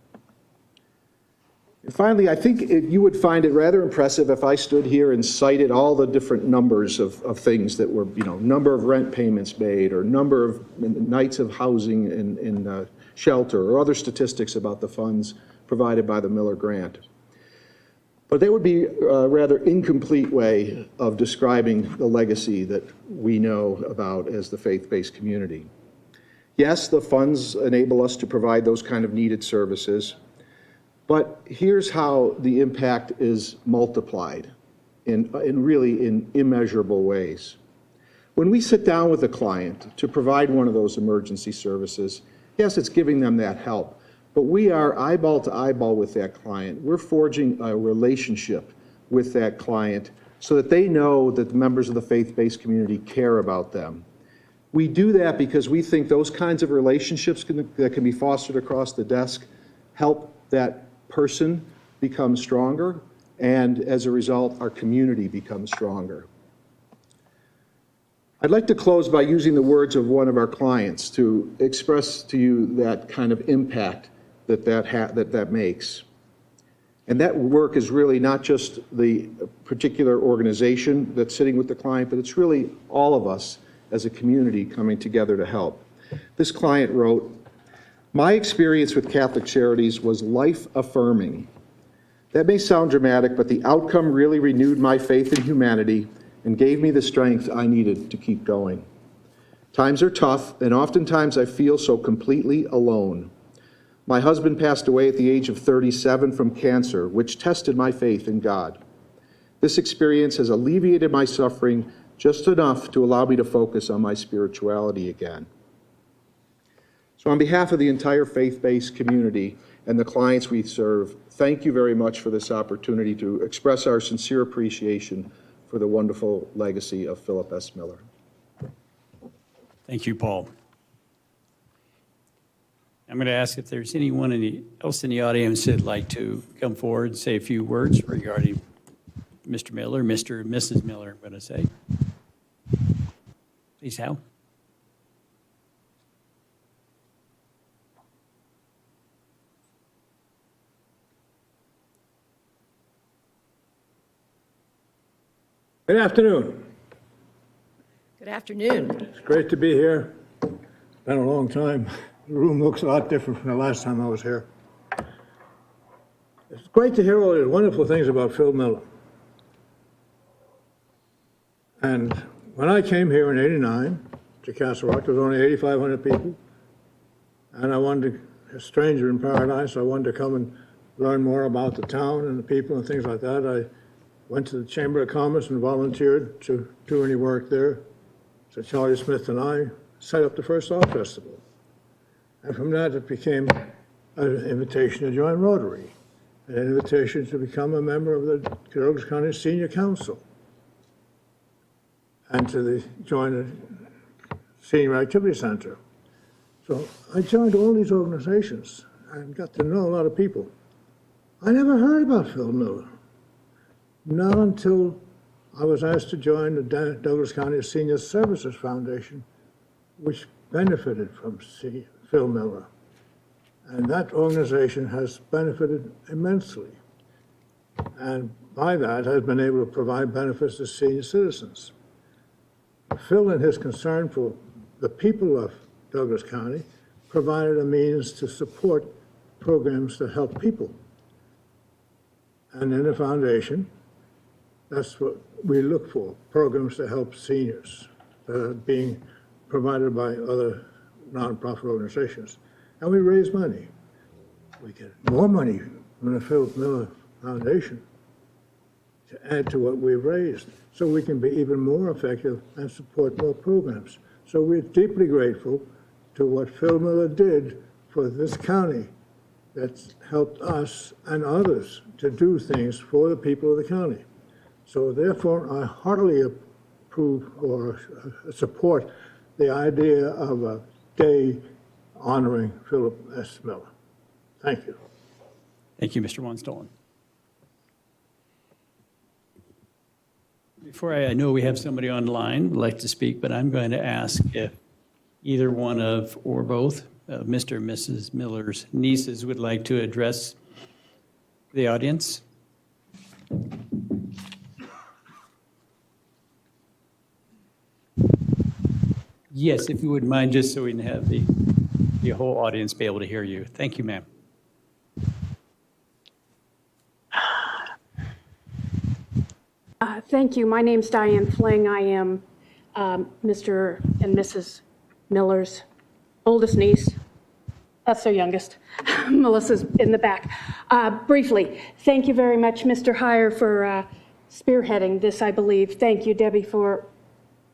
K: And finally, I think you would find it rather impressive if I stood here and cited all the different numbers of things that were, number of rent payments made, or number of nights of housing in shelter, or other statistics about the funds provided by the Miller Grant. But that would be a rather incomplete way of describing the legacy that we know about as the faith-based community. Yes, the funds enable us to provide those kind of needed services, but here's how the impact is multiplied in immeasurable ways. When we sit down with a client to provide one of those emergency services, yes, it's giving them that help, but we are eyeball to eyeball with that client. We're forging a relationship with that client so that they know that the members of the faith-based community care about them. We do that because we think those kinds of relationships that can be fostered across the desk help that person become stronger, and as a result, our community becomes stronger. I'd like to close by using the words of one of our clients to express to you that kind of impact that makes. And that work is really not just the particular organization that's sitting with the client, but it's really all of us as a community coming together to help. This client wrote, "My experience with Catholic Charities was life-affirming. That may sound dramatic, but the outcome really renewed my faith in humanity and gave me the strength I needed to keep going. Times are tough, and oftentimes I feel so completely alone. My husband passed away at the age of 37 from cancer, which tested my faith in God. This experience has alleviated my suffering just enough to allow me to focus on my spirituality again." So on behalf of the entire faith-based community and the clients we serve, thank you very much for this opportunity to express our sincere appreciation for the wonderful legacy of Philip S. Miller.
A: Thank you, Paul. I'm going to ask if there's anyone else in the audience that'd like to come forward and say a few words regarding Mr. Miller, Mr. and Mrs. Miller, I'm going to say. Please, Hal.
L: Good afternoon.
C: Good afternoon.
L: It's great to be here. Been a long time. The room looks a lot different from the last time I was here. It's great to hear all these wonderful things about Phil Miller. And when I came here in '89 to Castle Rock, there was only 8,500 people. And I wanted to, a stranger in paradise, I wanted to come and learn more about the town and the people and things like that. I went to the Chamber of Commerce and volunteered to do any work there. So Charlie Smith and I set up the first art festival. And from that, it became an invitation to join Rotary, an invitation to become a member of the Douglas County Senior Council, and to join the Senior Activity Center. So I joined all these organizations and got to know a lot of people. I never heard about Phil Miller. Not until I was asked to join the Douglas County Senior Services Foundation, which benefited from Phil Miller. And that organization has benefited immensely. And by that has been able to provide benefits to senior citizens. Phil, in his concern for the people of Douglas County, provided a means to support programs to help people. And in the foundation, that's what we look for, programs to help seniors that are being provided by other nonprofit organizations. And we raise money. We get more money from the Phil Miller Foundation to add to what we've raised, so we can be even more effective and support more programs. So we're deeply grateful to what Phil Miller did for this county that's helped us and others to do things for the people of the county. So therefore, I heartily approve or support the idea of a day honoring Philip S. Miller. Thank you.
A: Thank you, Mr. Wanstolen. Before I know we have somebody online who'd like to speak, but I'm going to ask if either one of or both Mr. and Mrs. Miller's nieces would like to address the audience. Yes, if you wouldn't mind, just so we can have the whole audience be able to hear you. Thank you, ma'am.
M: Thank you. My name's Diane Fling. I am Mr. and Mrs. Miller's oldest niece. That's their youngest. Melissa's in the back. Briefly, thank you very much, Mr. Heyer, for spearheading this, I believe. Thank you, Debbie, for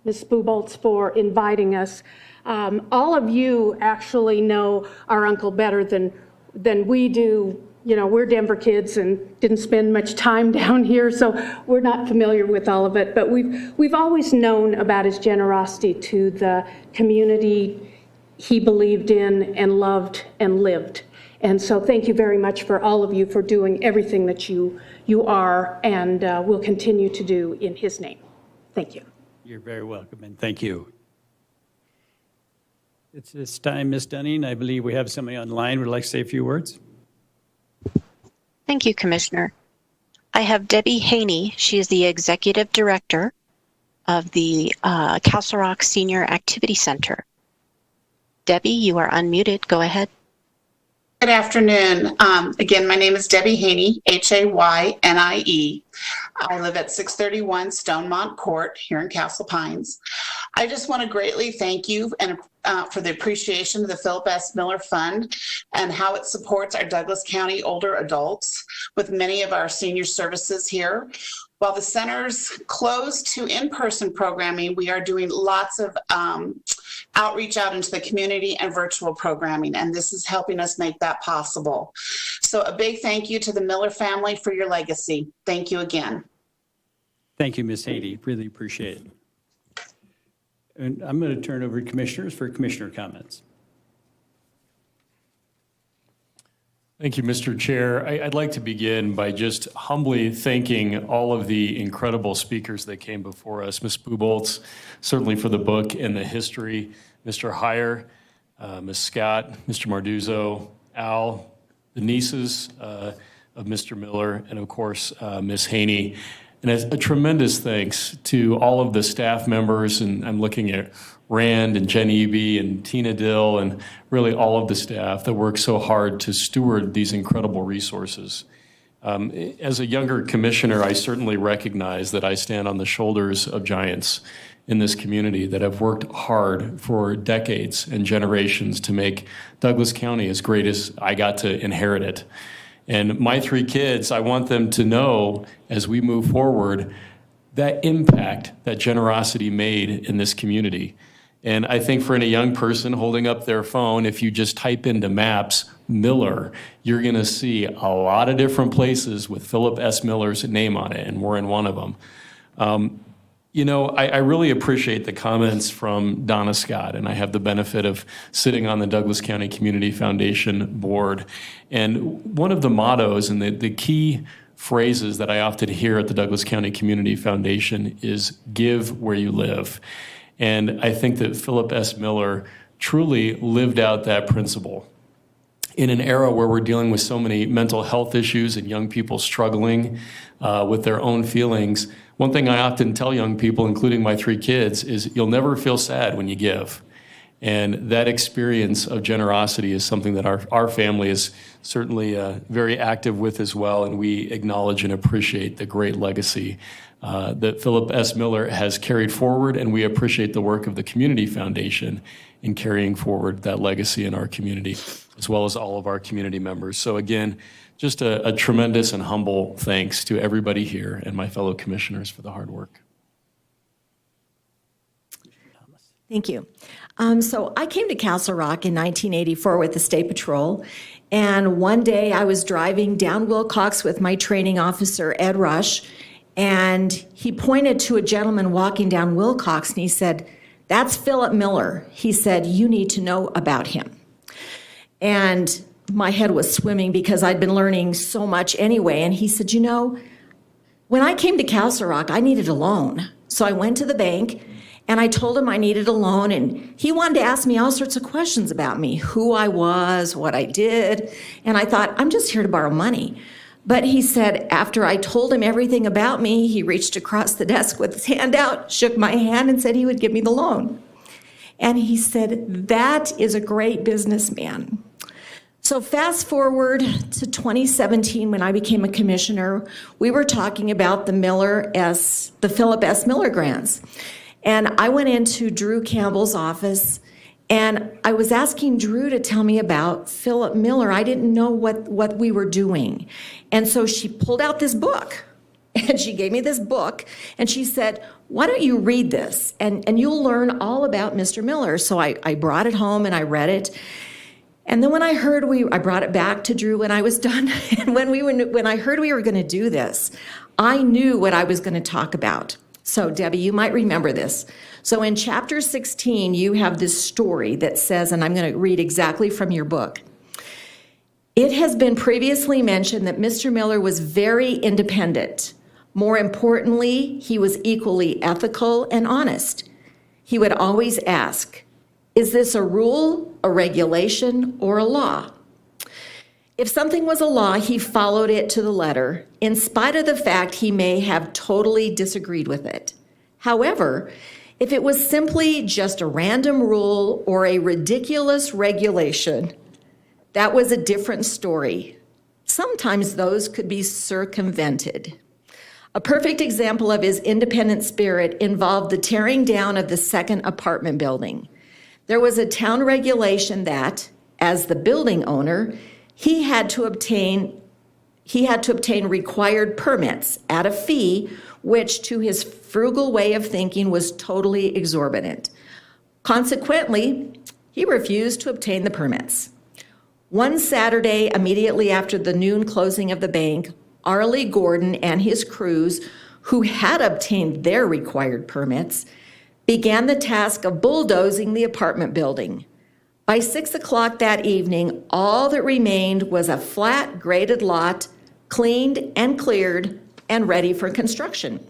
M: Ms. Buboltz, for inviting us. All of you actually know our uncle better than we do. You know, we're Denver kids and didn't spend much time down here, so we're not familiar with all of it. But we've always known about his generosity to the community he believed in and loved and lived. And so thank you very much for all of you for doing everything that you are and will continue to do in his name. Thank you.
A: You're very welcome, and thank you. It's this time, Ms. Dunning. I believe we have somebody online who would like to say a few words.
E: Thank you, Commissioner. I have Debbie Haney. She is the Executive Director of the Castle Rock Senior Activity Center. Debbie, you are unmuted. Go ahead.
N: Good afternoon. Again, my name is Debbie Haney, Haynie. I live at 631 Stonemont Court here in Castle Pines. I just want to greatly thank you and for the appreciation of the Philip S. Miller Fund and how it supports our Douglas County older adults with many of our senior services here. While the center's closed to in-person programming, we are doing lots of outreach out into the community and virtual programming, and this is helping us make that possible. So a big thank you to the Miller family for your legacy. Thank you again.
A: Thank you, Ms. Haney. Really appreciate it. And I'm going to turn over to commissioners for commissioner comments.
D: Thank you, Mr. Chair. I'd like to begin by just humbly thanking all of the incredible speakers that came before us. Ms. Buboltz, certainly for the book and the history. Mr. Heyer, Ms. Scott, Mr. Marduzzo, Al, the nieces of Mr. Miller, and of course, Ms. Haney. And a tremendous thanks to all of the staff members, and I'm looking at Rand and Jen Eby and Tina Dill and really all of the staff that work so hard to steward these incredible resources. As a younger commissioner, I certainly recognize that I stand on the shoulders of giants in this community that have worked hard for decades and generations to make Douglas County as great as I got to inherit it. And my 3 kids, I want them to know as we move forward that impact that generosity made in this community. And I think for any young person holding up their phone, if you just type into maps Miller, you're going to see a lot of different places with Philip S. Miller's name on it, and we're in one of them. I really appreciate the comments from Donna Scott, and I have the benefit of sitting on the Douglas County Community Foundation board. And one of the mottos and the key phrases that I often hear at the Douglas County Community Foundation is give where you live. And I think that Philip S. Miller truly lived out that principle. In an era where we're dealing with so many mental health issues and young people struggling with their own feelings, one thing I often tell young people, including my 3 kids, is you'll never feel sad when you give. And that experience of generosity is something that our family is certainly very active with as well, and we acknowledge and appreciate the great legacy that Philip S. Miller has carried forward, and we appreciate the work of the Community Foundation in carrying forward that legacy in our community, as well as all of our community members. So again, just a tremendous and humble thanks to everybody here and my fellow commissioners for the hard work.
C: Thank you. So I came to Castle Rock in 1984 with the State Patrol, and one day I was driving down Wilcox with my training officer, Ed Rush, and he pointed to a gentleman walking down Wilcox, and he said, "That's Philip Miller." He said, "You need to know about him." And my head was swimming because I'd been learning so much anyway, and he said, when I came to Castle Rock, I needed a loan. So I went to the bank, and I told him I needed a loan, and he wanted to ask me all sorts of questions about me, who I was, what I did, and I thought, I'm just here to borrow money. But he said, after I told him everything about me, he reached across the desk with his hand out, shook my hand, and said he would give me the loan. And he said, that is a great businessman. So fast forward to 2017, when I became a commissioner, we were talking about the Philip S. Miller grants. And I went into Drew Campbell's office, and I was asking Drew to tell me about Philip Miller. I didn't know what we were doing. And so she pulled out this book, and she gave me this book, and she said, why don't you read this, and you'll learn all about Mr. Miller. So I brought it home, and I read it. And then when I heard I brought it back to Drew when I was done, and when I heard we were going to do this, I knew what I was going to talk about. So Debbie, you might remember this. So in chapter 16, you have this story that says, and I'm going to read exactly from your book. It has been previously mentioned that Mr. Miller was very independent. More importantly, he was equally ethical and honest. He would always ask, is this a rule, a regulation, or a law? If something was a law, he followed it to the letter, in spite of the fact he may have totally disagreed with it. However, if it was simply just a random rule or a ridiculous regulation, that was a different story. Sometimes those could be circumvented. A perfect example of his independent spirit involved the tearing down of the second apartment building. There was a town regulation that, as the building owner, he had to obtain required permits at a fee, which to his frugal way of thinking was totally exorbitant. Consequently, he refused to obtain the permits. One Saturday, immediately after the noon closing of the bank, Arlie Gordon and his crews, who had obtained their required permits, began the task of bulldozing the apartment building. By 6 o'clock that evening, all that remained was a flat, graded lot, cleaned and cleared and ready for construction.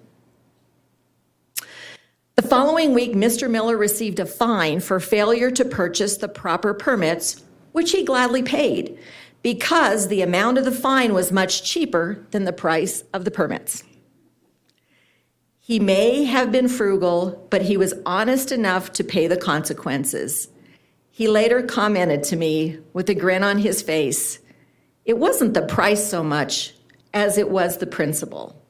C: The following week, Mr. Miller received a fine for failure to purchase the proper permits, which he gladly paid, because the amount of the fine was much cheaper than the price of the permits. He may have been frugal, but he was honest enough to pay the consequences. He later commented to me with a grin on his face, "It wasn't the price so much as it was the principal.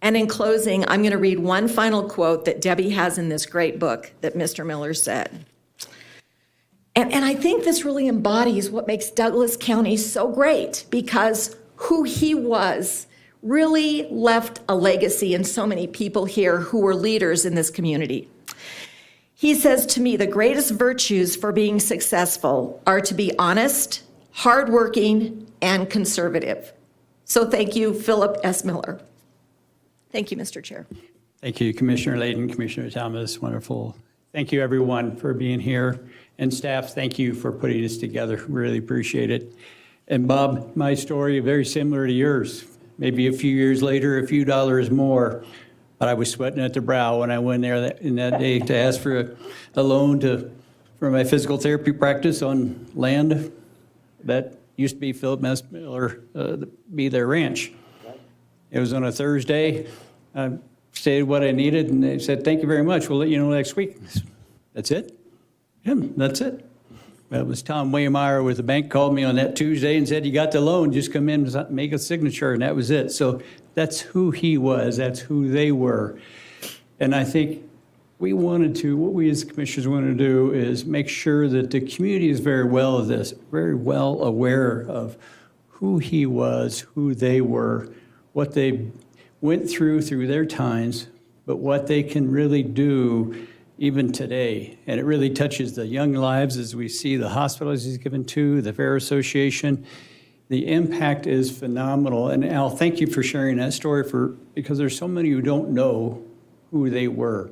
C: And in closing, I'm going to read one final quote that Debbie has in this great book that Mr. Miller said. And I think this really embodies what makes Douglas County so great, because who he was really left a legacy in so many people here who were leaders in this community. He says to me, the greatest virtues for being successful are to be honest, hardworking, and conservative. So thank you, Philip S. Miller. Thank you, Mr. Chair.
A: Thank you, Commissioner Layton, Commissioner Thomas. Wonderful. Thank you, everyone, for being here. And staff, thank you for putting this together. Really appreciate it. And Bob, my story, very similar to yours. Maybe a few years later, a few dollars more. But I was sweating at the brow when I went there in that day to ask for a loan for my physical therapy practice on land that used to be Philip S. Miller, be their ranch. It was on a Thursday. I stated what I needed, and they said, thank you very much. We'll let you know next week. That's it? Yeah, that's it. Well, it was Tom Waymeyer with the bank called me on that Tuesday and said, you got the loan, just come in and make a signature, and that was it. So that's who he was. That's who they were. And I think what we as commissioners want to do is make sure that the community is very well aware of who he was, who they were, what they went through their times, but what they can really do even today. And it really touches the young lives as we see the hospitals he's given to, the Fair Association. The impact is phenomenal. And Al, thank you for sharing that story because there's so many who don't know who they were.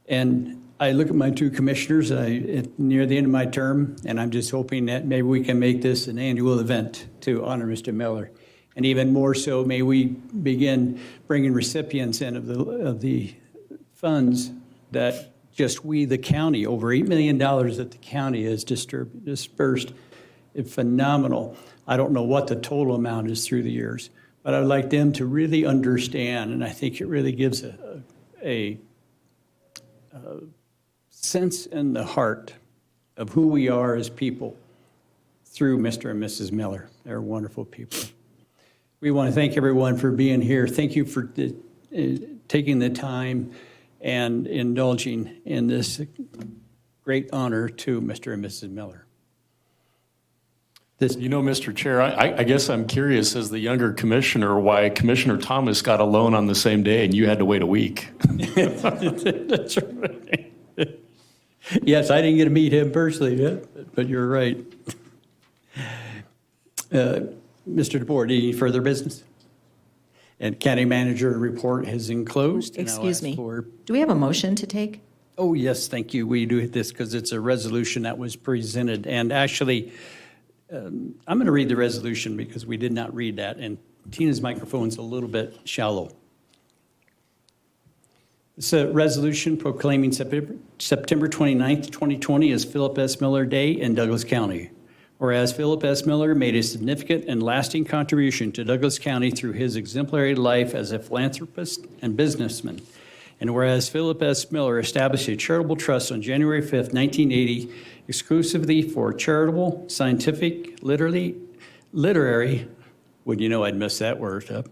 A: And I look at my two commissioners near the end of my term, and I'm just hoping that maybe we can make this an annual event to honor Mr. Miller. And even more so, may we begin bringing recipients in of the funds that just we, the county, over $8 million that the county has dispersed. It's phenomenal. I don't know what the total amount is through the years, but I'd like them to really understand, and I think it really gives a sense in the heart of who we are as people through Mr. and Mrs. Miller. They're wonderful people. We want to thank everyone for being here. Thank you for taking the time and indulging in this great honor to Mr. and Mrs. Miller.
D: Mr. Chair, I guess I'm curious as the younger commissioner why Commissioner Thomas got a loan on the same day and you had to wait a week.
A: That's right. Yes, I didn't get to meet him personally, but you're right. Mr. DeBoer, any further business? And county manager report has enclosed.
C: Excuse me. Do we have a motion to take?
A: Oh, yes, thank you. We do this because it's a resolution that was presented. And actually, I'm going to read the resolution because we did not read that. And Tina's microphone's a little bit shallow. It's a resolution proclaiming September 29th, 2020 as Philip S. Miller Day in Douglas County. Whereas Philip S. Miller made a significant and lasting contribution to Douglas County through his exemplary life as a philanthropist and businessman. And whereas Philip S. Miller established a charitable trust on January 5th, 1980, exclusively for charitable, scientific, literary, wouldn't you know I'd mess that word up,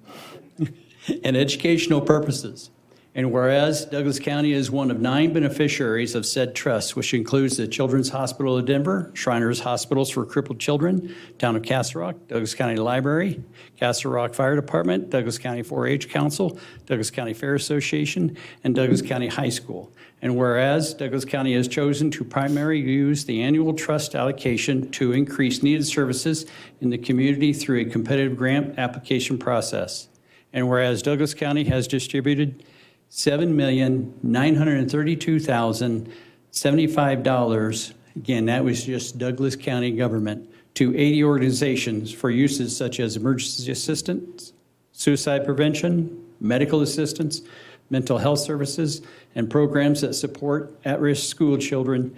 A: and educational purposes. And whereas Douglas County is one of 9 beneficiaries of said trust, which includes the Children's Hospital of Denver, Shriners Hospitals for Crippled Children, Town of Castle Rock, Douglas County Library, Castle Rock Fire Department, Douglas County 4-H Council, Douglas County Fair Association, and Douglas County High School. And whereas Douglas County has chosen to primarily use the annual trust allocation to increase needed services in the community through a competitive grant application process. And whereas Douglas County has distributed $7,932,075. Again, that was just Douglas County government to 80 organizations for uses such as emergency assistance, suicide prevention, medical assistance, mental health services, and programs that support at-risk school children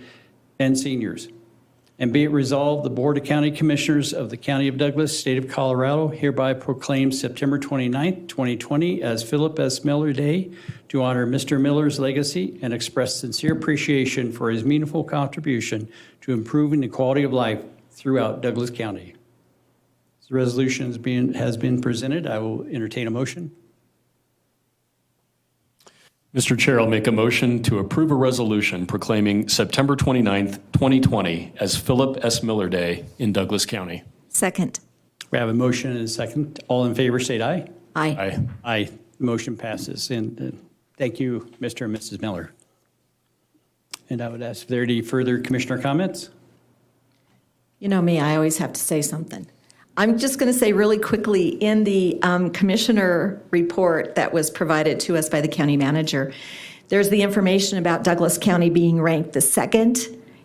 A: and seniors. And be it resolved, the Board of County Commissioners of the County of Douglas, State of Colorado, hereby proclaims September 29th, 2020 as Philip S. Miller Day to honor Mr. Miller's legacy and express sincere appreciation for his meaningful contribution to improving the quality of life throughout Douglas County. Is The resolution has been presented. I will entertain a motion.
D: Mr. Chair, I'll make a motion to approve a resolution proclaiming September 29th, 2020 as Philip S. Miller Day in Douglas County.
C: Second.
A: We have a motion and a second. All in favor, state aye.
C: Aye.
D: Aye.
A: Aye. Motion passes. And thank you, Mr. and Mrs. Miller. And I would ask if there are any further commissioner comments.
C: You know me, I always have to say something. I'm just going to say really quickly, in the commissioner report that was provided to us by the county manager, there's the information about Douglas County being ranked the second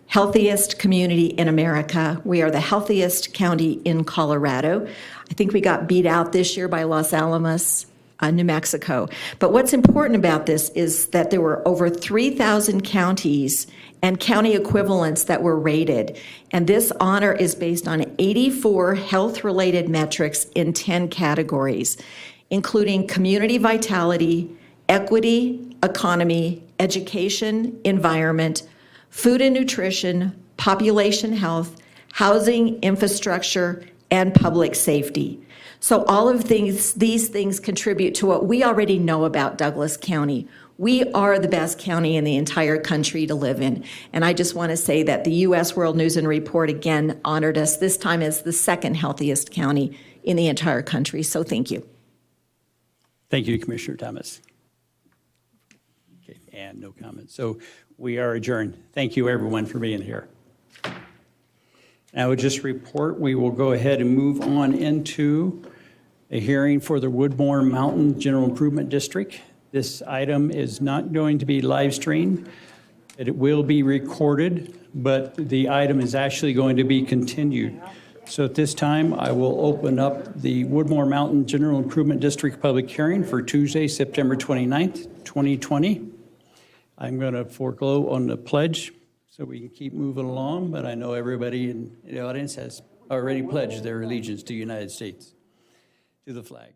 C: healthiest community in America. We are the healthiest county in Colorado. I think we got beat out this year by Los Alamos, New Mexico. But what's important about this is that there were over 3,000 counties and county equivalents that were rated. And this honor is based on 84 health-related metrics in 10 categories, including community vitality, equity, economy, education, environment, food and nutrition, population health, housing, infrastructure, and public safety. So all of these things contribute to what we already know about Douglas County. We are the best county in the entire country to live in. And I just want to say that the U.S. World News and Report again honored us, this time as the second healthiest county in the entire country. So thank you.
A: Thank you, Commissioner Thomas. Okay, and no comments. So we are adjourned. Thank you, everyone, for being here. I would just report we will go ahead and move on into a hearing for the Woodmore Mountain General Improvement District. This item is not going to be live streamed. It will be recorded, but the item is actually going to be continued. So at this time, I will open up the Woodmore Mountain General Improvement District public hearing for Tuesday, September 29th, 2020. I'm going to forego on the pledge so we can keep moving along, but I know everybody in the audience has already pledged their allegiance to the United States, to the flag.